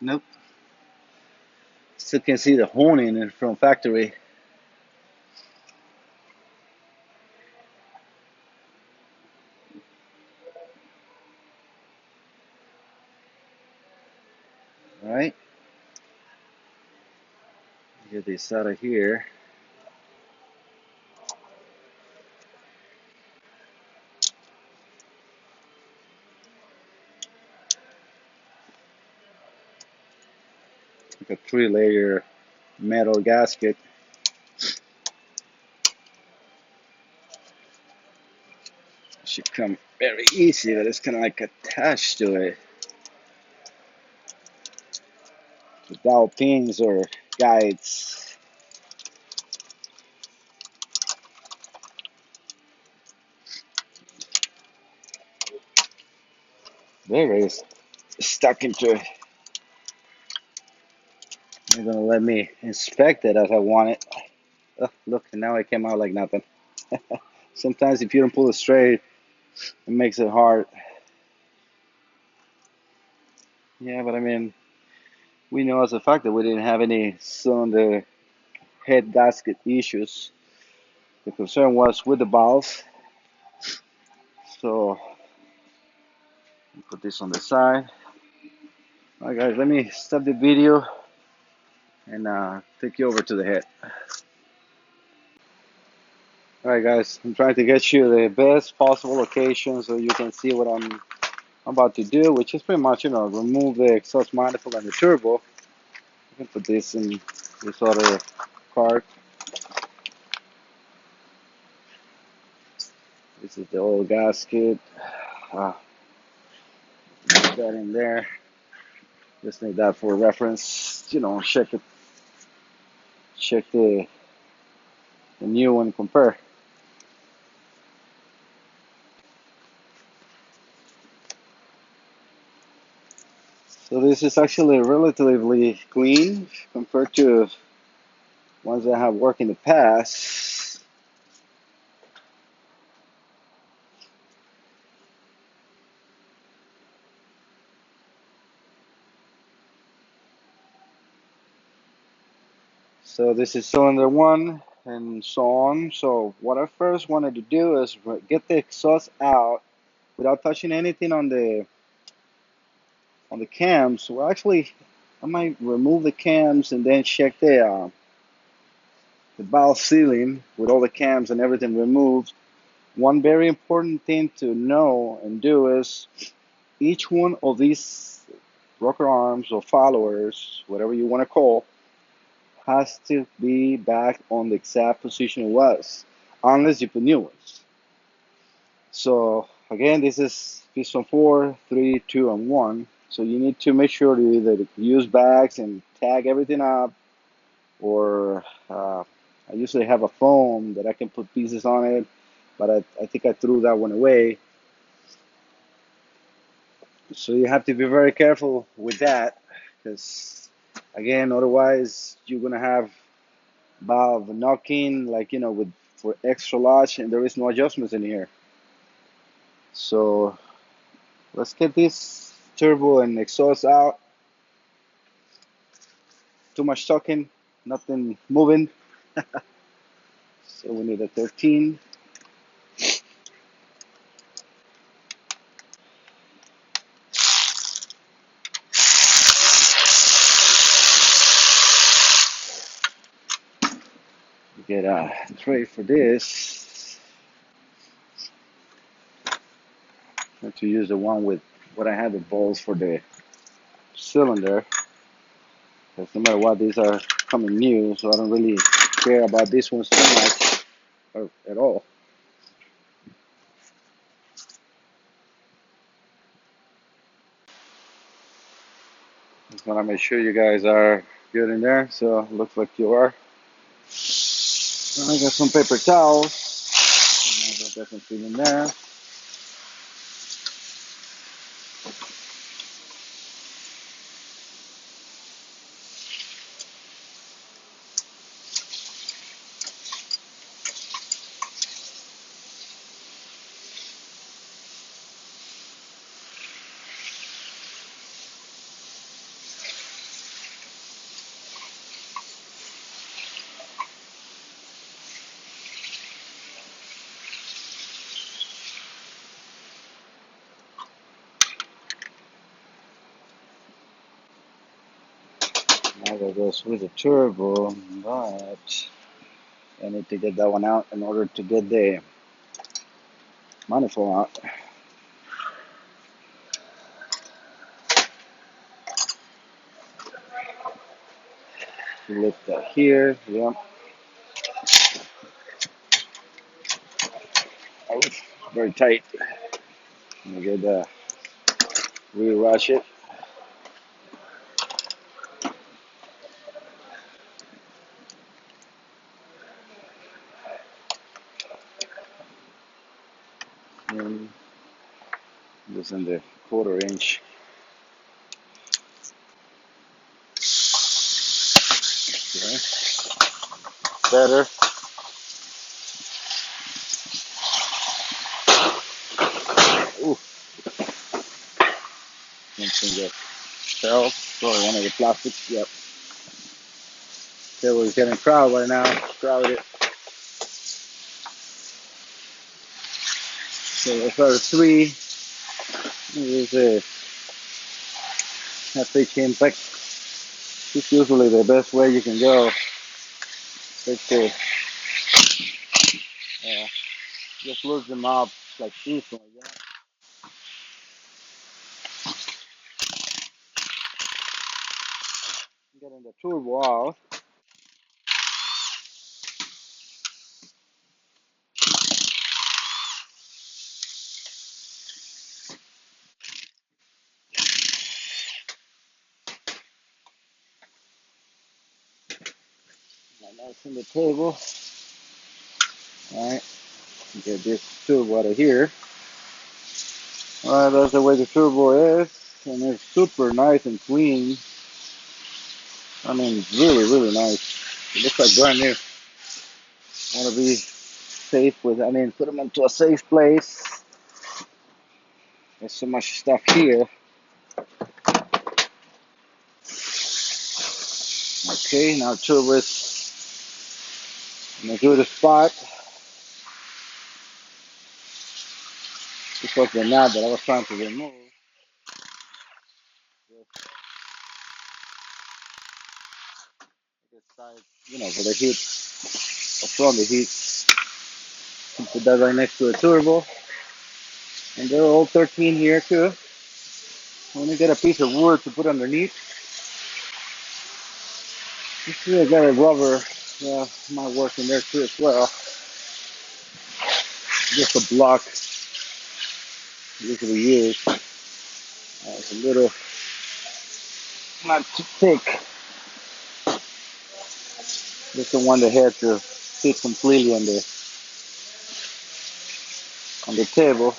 Nope. Still can see the honing from factory. All right. Get this out of here. Like a 3-layer metal gasket. Should come very easy, but it's kind of like attached to it without pins or guides. There it is, stuck into it. They're gonna let me inspect it as I want it. Oh, look, and now it came out like nothing. Sometimes if you don't pull it straight, it makes it hard. Yeah, but I mean, we know as a fact that we didn't have any cylinder head gasket issues. The concern was with the valve. So put this on the side. All right, guys, let me stop the video and take you over to the head. All right, guys, I'm trying to get you the best possible location so you can see what I'm about to do, which is pretty much, remove the exhaust manifold and the turbo. You can put this in this other cart. This is the oil gasket. Put that in there. Just need that for reference. Check the new one, compare. So this is actually relatively clean compared to ones that have worked in the past. So this is cylinder one and so on. So what I first wanted to do is get the exhaust out without touching anything on the cams. Well, actually, I might remove the cams and then check the valve sealing with all the cams and everything removed. One very important thing to know and do is each one of these rocker arms or followers, whatever you want to call, has to be back on the exact position it was, unless you put new ones. So again, this is piston 4, 3, 2, and 1. So you need to make sure to either use bags and tag everything up, or I usually have a foam that I can put pieces on it, but I think I threw that one away. So you have to be very careful with that, because again, otherwise you're gonna have valve knocking, like with for extra large, and there is no adjustments in here. So let's get this turbo and exhaust out. Too much talking, nothing moving. So we need a 13. Get a tray for this. I have to use the one with what I had the balls for the cylinder. Because no matter what, these are coming new, so I don't really care about these ones too much or at all. Just want to make sure you guys are good in there. So looks like you are. I got some paper towels. That doesn't fit in there. Now that goes with the turbo, but I need to get that one out in order to get the manifold out. Lift that here, yep. Oh, very tight. Let me get the re-ratchet. And this in the 1/4 inch. Okay. Better. Ooh, something that fell. Probably one of the plastics. Yep. Table is getting crowded right now. Crowded. So that's our 3. This is a FH impact. This is usually the best way you can go. Take the, just lose them up like this one. Yeah? Getting the turbo out. That's in the table. Alright, get this turbo out of here. Alright, that's the way the turbo is. And it's super nice and clean. I mean, really nice. It looks like brand new. Want to be safe with, put them into a safe place. There's so much stuff here. Okay, now turbo is gonna do the spot. This was the knob that I was trying to remove. Just this side, for the heat, or from the heat. Put that right next to the turbo. And they're all 13 here too. I'm gonna get a piece of wood to put underneath. Let's see, I got a rubber. Might work in there too as well. Just a block. Usually used. It's a little not too thick. Just the one that had to fit completely on the table.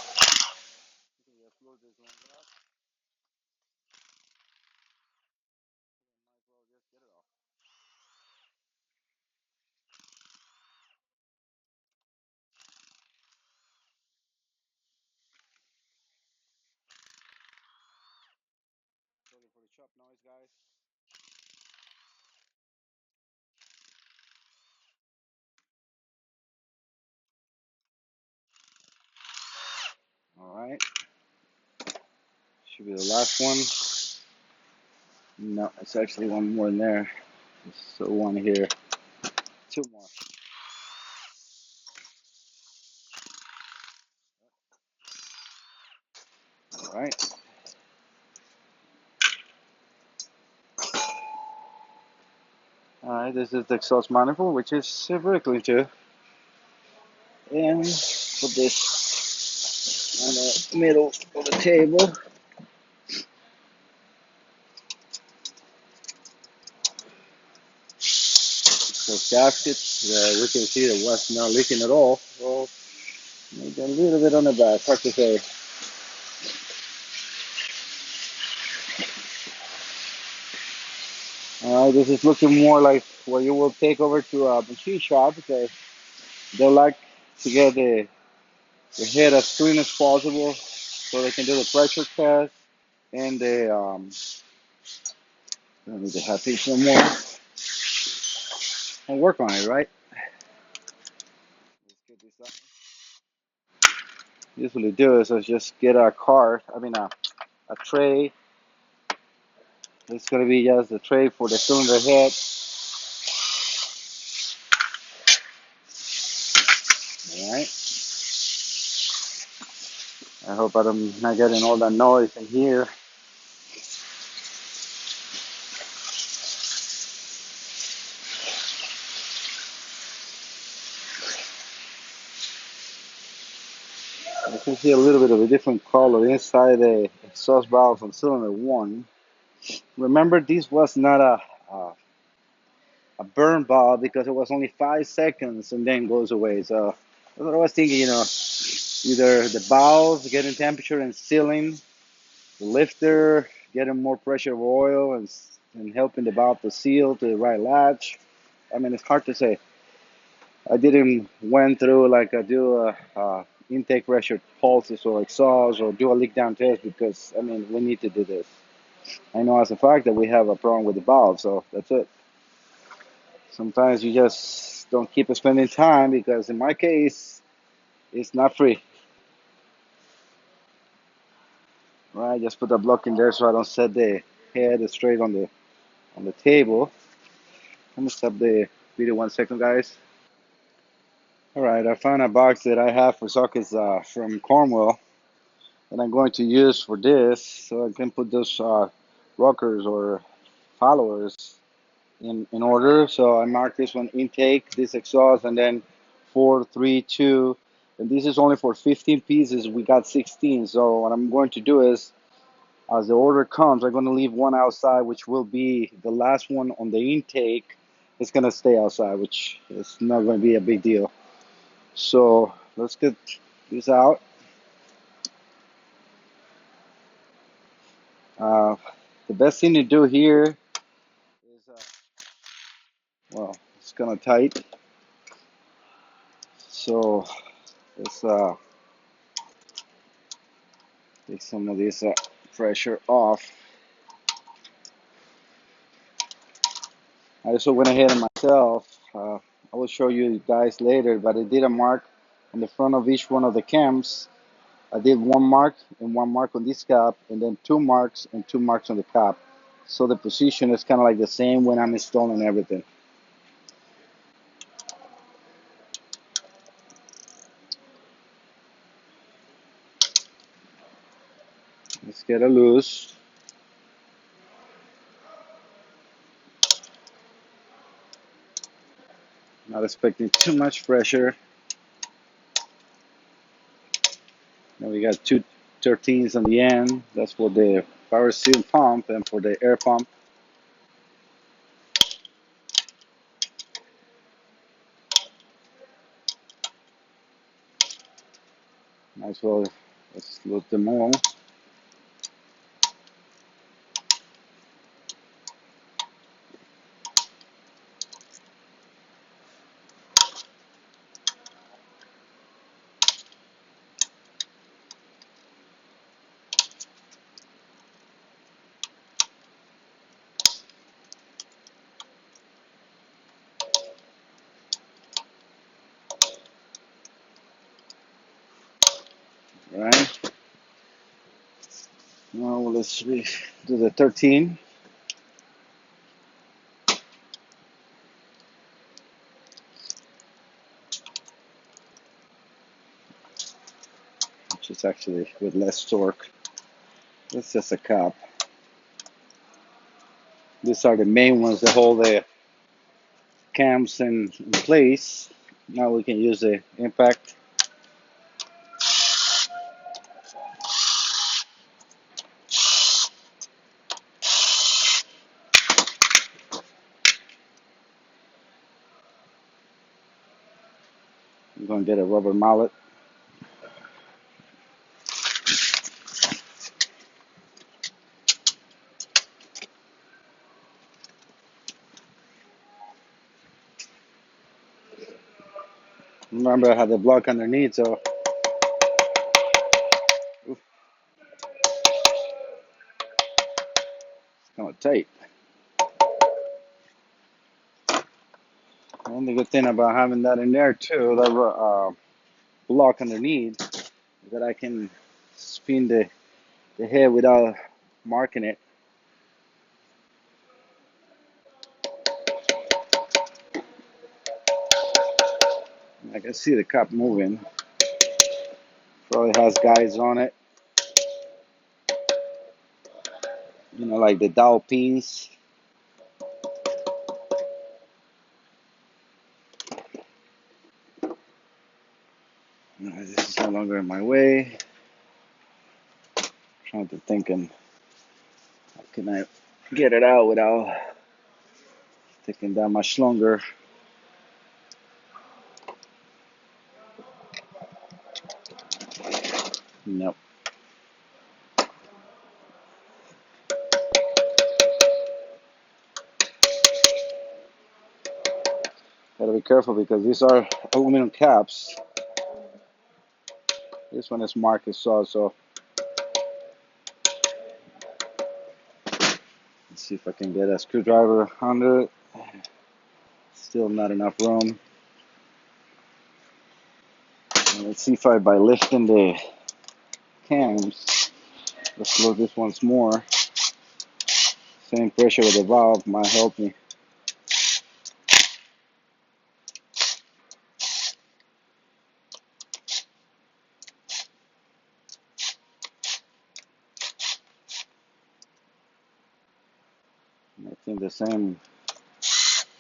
Sorry for the chop noise, guys. All right, should be the last one. No, it's actually one more in there. So one here, two more. All right. All right, this is the exhaust manifold, which is vertically too. And put this on the middle of the table. So gasket, we can see that was not leaking at all. So maybe a little bit on the back, hard to say. This is looking more like what you will take over to a machine shop because they like to get the head as clean as possible so they can do the pressure test and I need to have some more and work on it, right? Let's get this up. Usually do is just get a card, a tray. It's gonna be just a tray for the cylinder head. All right. I hope I'm not getting all that noise in here. I can see a little bit of a different color inside the exhaust valve on cylinder one. Remember, this was not a burn valve because it was only 5 seconds and then goes away. So that's what I was thinking. Either the valve getting temperature and sealing, the lifter getting more pressure of oil and helping the valve to seal to the right latch. It's hard to say. I didn't went through like I do intake pressure pulses or exhaust or do a leak down test because we need to do this. I know as a fact that we have a problem with the valve, so that's it. Sometimes you just don't keep spending time because in my case, it's not free. Right? Just put a block in there so I don't set the head straight on the table. Let me stop the video 1 second, guys. All right, I found a box that I have for sockets from Cornwall that I'm going to use for this, so I can put those rockers or followers in order. So I marked this one intake, this exhaust, and then 4, 3, 2. And this is only for 15 pieces. We got 16. So what I'm going to do is, as the order comes, I'm going to leave one outside, which will be the last one on the intake. It's going to stay outside, which is not going to be a big deal. So let's get this out. Uh, the best thing to do here is, it's kind of tight. So let's take some of this pressure off. I also went ahead and myself I will show you guys later, but I did a mark on the front of each one of the cams. I did one mark and one mark on this cap, and then two marks and two marks on the cap. So the position is kind of like the same when I'm installing everything. Let's get it loose. Not expecting too much pressure. Now we got two 13s on the end. That's for the power seal pump and for the air pump. Might as well let's load them all. All right. Now let's do the 13. Which is actually with less torque. It's just a cap. These are the main ones that hold the cams in place. Now we can use the impact. I'm going to get a rubber mallet. Remember I had the block underneath, so oof, it's kind of tight. And the good thing about having that in there too, that block underneath, is that I can spin the head without marking it. I can see the cup moving. Probably has guides on it. You know, like the dowel pins. This is no longer in my way. Trying to thinking, how can I get it out without taking that much longer? Nope. Gotta be careful because these are aluminum caps. This one is marked as saw, so let's see if I can get a screwdriver under it. Still not enough room. And let's see if by lifting the cams, let's load this once more. Same pressure with the valve might help me. I think the same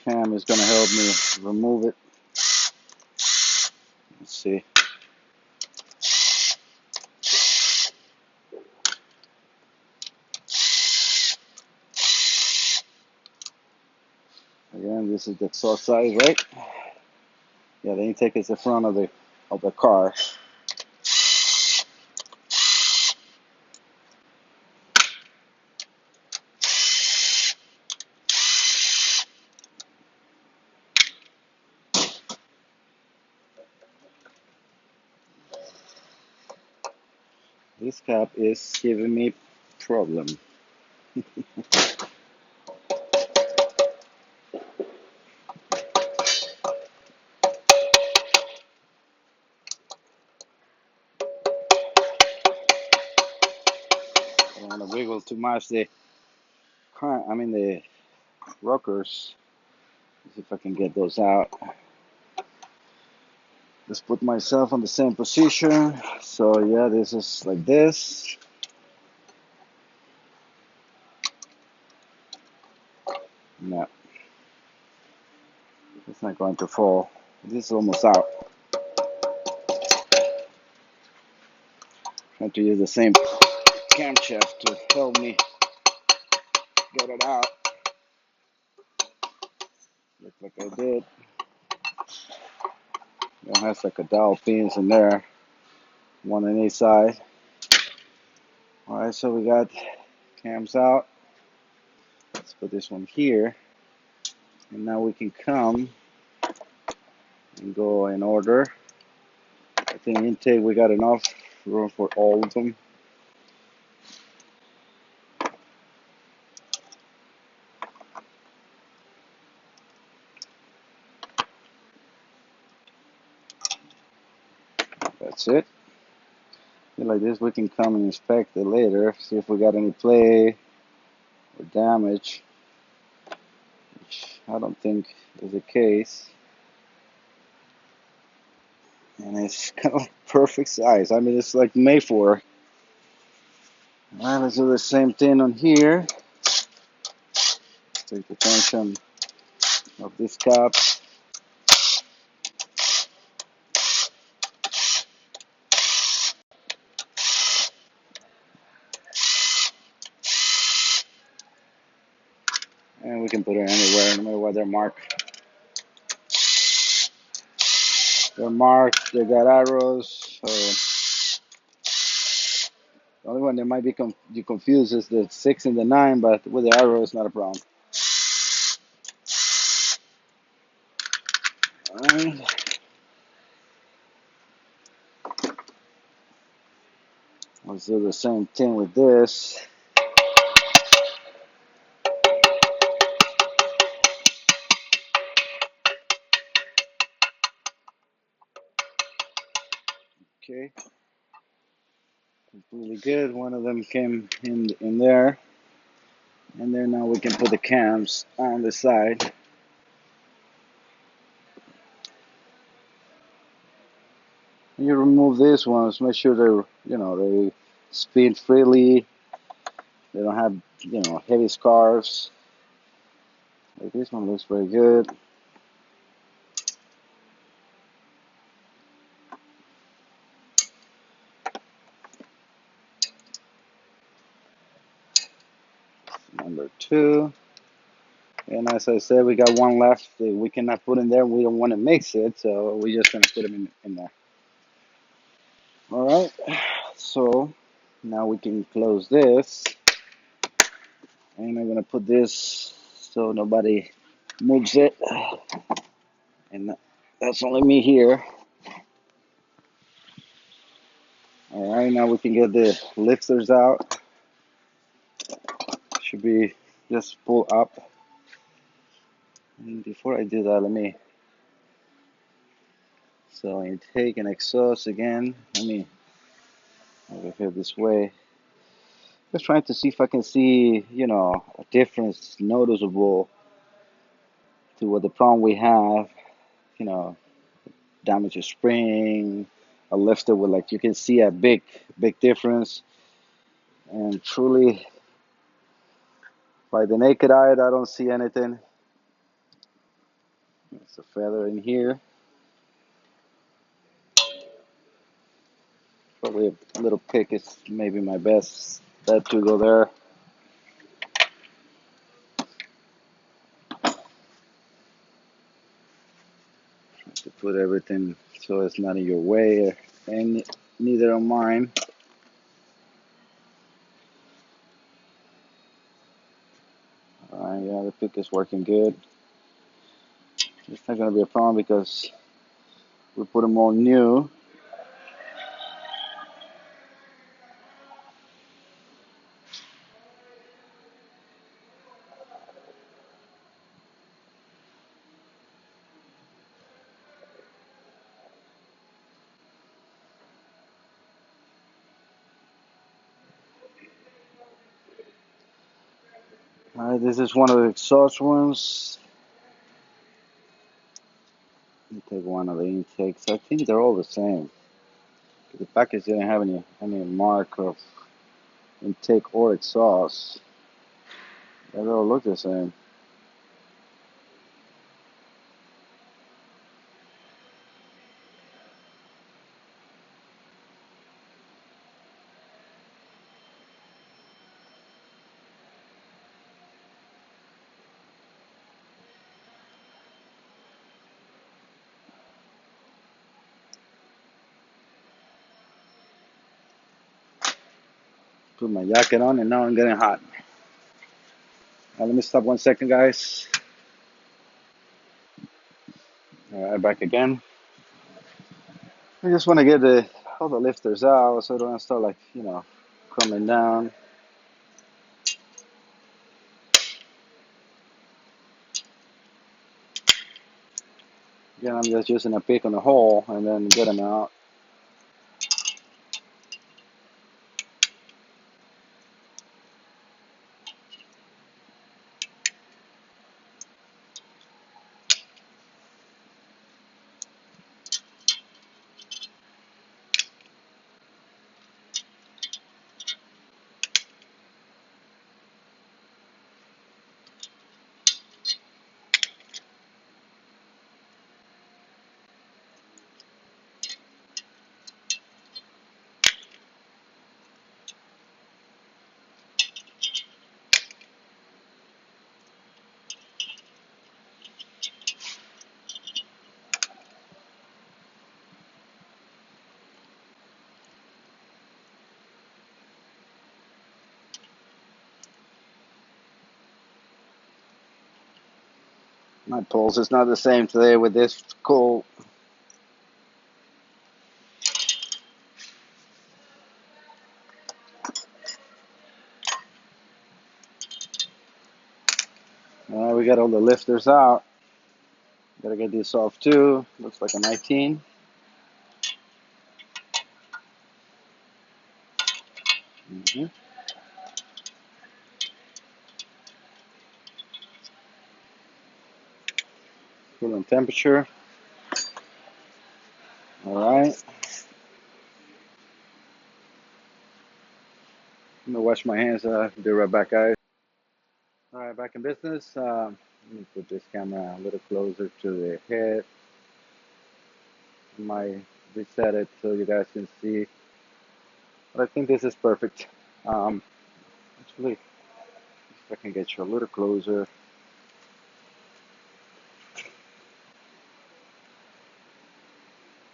cam is gonna help me remove it. Let's see. Again, this is the exhaust side, right? Yeah, the intake is the front of the car. This cap is giving me problem. don't want to wiggle too much. The rockers. Let's see if I can get those out. Just put myself on the same position. So yeah, this is like this. No, it's not going to fall. This is almost out. Trying to use the same camshaft to help me get it out. Looks like I did. It has like a dowel pins in there, one on each side. All right, so we got cams out. Let's put this one here, and now we can come and go in order. I think intake we got enough room for all of them. That's it. Like this, we can come and inspect it later, see if we got any play or damage, which I don't think is the case. And it's kind of perfect size. I mean, it's like made for. All right, let's do the same thing on here. Take the tension of this cap. And we can put it anywhere, no matter what they're marked. They're marked, they got arrows. So the only one that might be you confused is the 6 and the 9, but with the arrow, it's not a problem. Alright. Let's do the same thing with this. Okay, completely good. One of them came in there, and then now we can put the cams on the side. You remove these ones, make sure they spin freely. They don't have heavy scarves. Like this one looks very good. Number 2. And as I said, we got one left that we cannot put in there. We don't want to mix it, so we're just gonna put them in there. All right. So now we can close this, and I'm gonna put this so nobody moves it, and that's only me here. All right. Now we can get the lifters out. Should be just pull up. And before I do that, let me so intake and exhaust again. Let me over here this way. Just trying to see if I can see, a difference noticeable to what the problem we have, you know, damage a spring, a lifter with like you can see a big difference. And truly, by the naked eye, I don't see anything. There's a feather in here. Probably a little pick is maybe my best bet to go there. To put everything so it's not in your way and neither on mine. Yeah, the pick is working good. It's not going to be a problem because we put them all new. Alright, this is one of the exhaust ones. Let me take one of the intakes. I think they're all the same. The package didn't have any mark of intake or exhaust. They all look the same. Put my jacket on and now I'm getting hot. Let me stop 1 second, guys. Alright, back again. I just want to get all the lifters out so I don't start like, coming down. Again, I'm just using a pick on the hole and then get them out. My pulse is not the same today with this cold. We got all the lifters out. Gotta get this off too. Looks like a 19. Mm-hmm. Coolant temperature. All right. I'm gonna wash my hands. Be right back, guys. All right, back in business. Let me put this camera a little closer to the head. I might reset it so you guys can see. But I think this is perfect. Actually, if I can get you a little closer,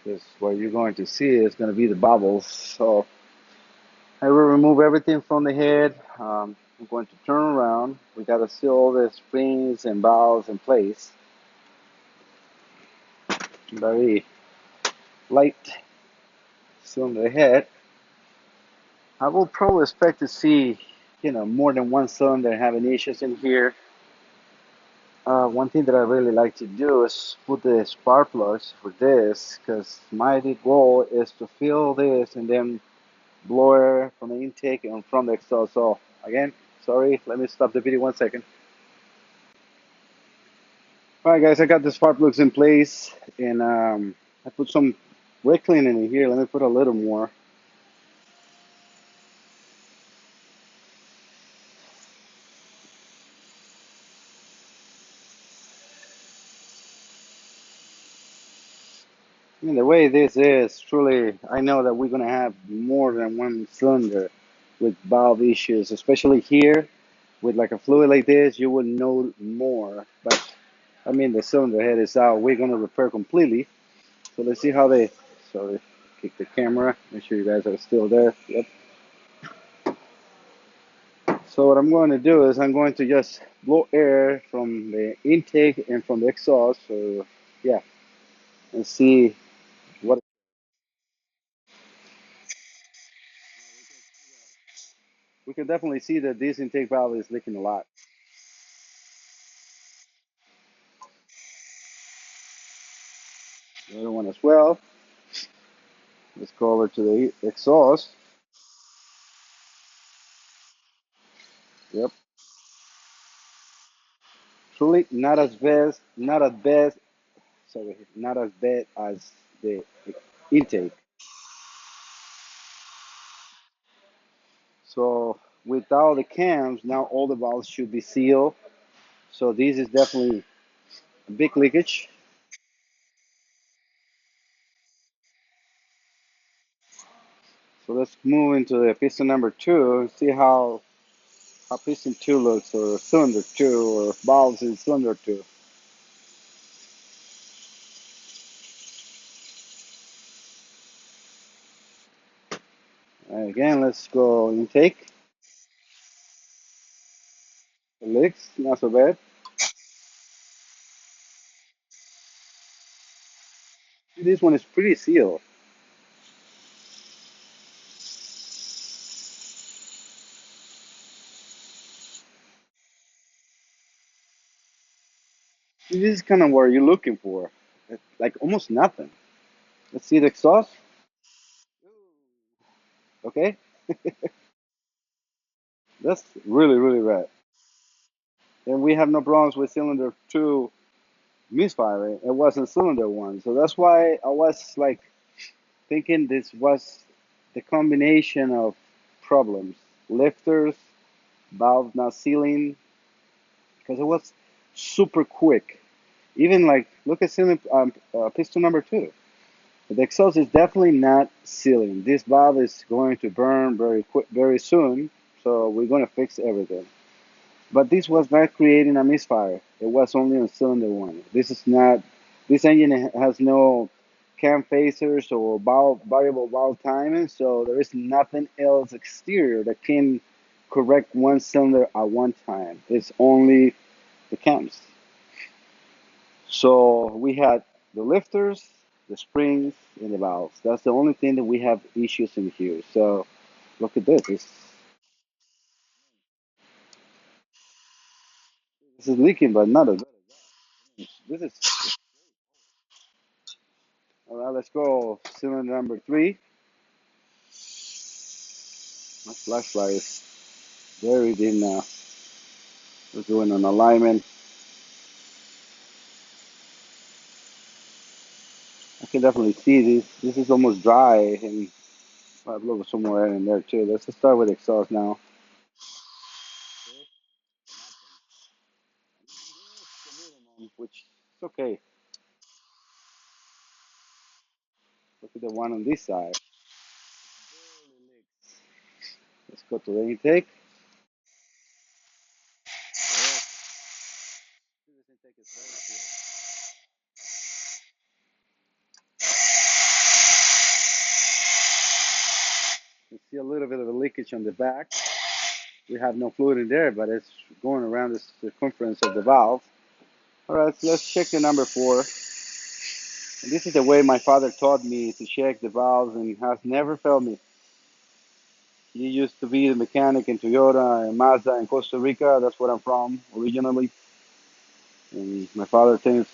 because what you're going to see is going to be the bubbles. So I will remove everything from the head. I'm going to turn around. We got to seal all the springs and valves in place. Very light cylinder the head. I will probably expect to see, more than one cylinder having issues in here. One thing that I really like to do is put the spark plugs for this, because my goal is to fill this and then blow air from the intake and from the exhaust. So again, sorry, let me stop the video 1 second. All right, guys, I got the spark plugs in place, and I put some brake cleaning in here. Let me put a little more. I mean, the way this is, truly, I know that we're gonna have more than one cylinder with valve issues, especially here with like a fluid like this. You would know more, but I mean, the cylinder head is out. We're gonna repair completely. So let's see how they. Sorry, kick the camera. Make sure you guys are still there. Yep. So what I'm going to do is I'm going to just blow air from the intake and from the exhaust. So yeah, and see what we can definitely see that this intake valve is leaking a lot. The other one as well. Let's go over to the exhaust. Yep. Truly not as best, not as best, sorry, not as bad as the intake. So without the cams, now all the valves should be sealed. So this is definitely a big leakage. So let's move into the piston number two and see how piston two looks, or cylinder two, or valves in cylinder two. Again, let's go intake. The leaks, not so bad. This one is pretty sealed. This is kind of what you're looking for. Like almost nothing. Let's see the exhaust. Okay, that's really, really bad. And we have no problems with cylinder two misfiring. It wasn't cylinder one. So that's why I was like thinking this was the combination of problems. Lifters, valve not sealing, because it was super quick. Even like, look at piston number two. The exhaust is definitely not sealing. This valve is going to burn very quick, very soon. So we're going to fix everything. But this was not creating a misfire. It was only on cylinder one. This is not. This engine has no cam phasers or variable valve timing, so there is nothing else exterior that can correct one cylinder at one time. It's only the cams. So we had the lifters, the springs, and the valves. That's the only thing that we have issues in here. So look at this. This is leaking, but not as bad as that. This is all right. Let's go cylinder number three. My flashlight is very dim now. We're doing an alignment. I can definitely see this. This is almost dry, and I have a little somewhere in there too. Let's just start with exhaust now. Which is okay. Look at the one on this side. Let's go to the intake. You see a little bit of a leakage on the back. We have no fluid in there, but it's going around the circumference of the valve. All right, so let's check the number four. And this is the way my father taught me to check the valves, and has never failed me. He used to be the mechanic in Toyota and Mazda in Costa Rica. That's where I'm from originally. And my father thanks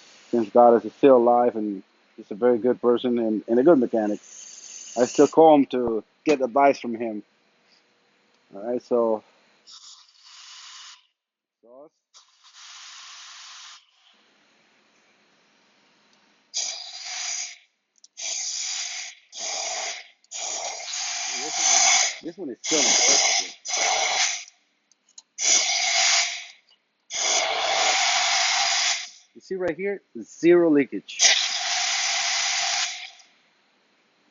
God is still alive, and he's a very good person and a good mechanic. I still call him to get advice from him. All right, so this one is still important. You see right here, zero leakage.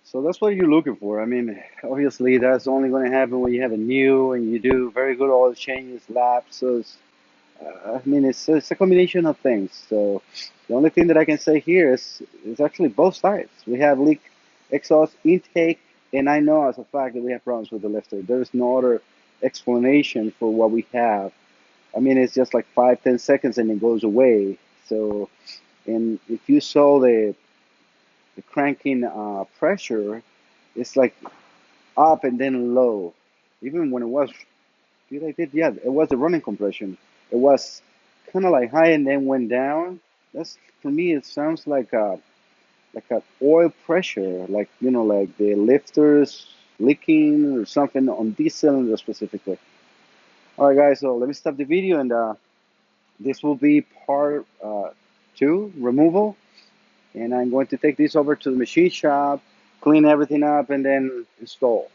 So that's what you're looking for. I mean, obviously that's only going to happen when you have a new and you do very good oil changes, lapses. I mean, it's a combination of things. So the only thing that I can say here is actually both sides. We have leak exhaust intake, and I know as a fact that we have problems with the lifter. There is no other explanation for what we have. I mean, it's just like 5, 10 seconds and it goes away. So, and if you saw the cranking pressure, it's like up and then low. Even when it was, did I did? Yeah, it was the running compression. It was kind of like high and then went down. That's for me. It sounds like a oil pressure, like like the lifters leaking or something on this cylinder specifically. All right, guys. So let me stop the video and this will be part two, removal, and I'm going to take this over to the machine shop, clean everything up, and then install.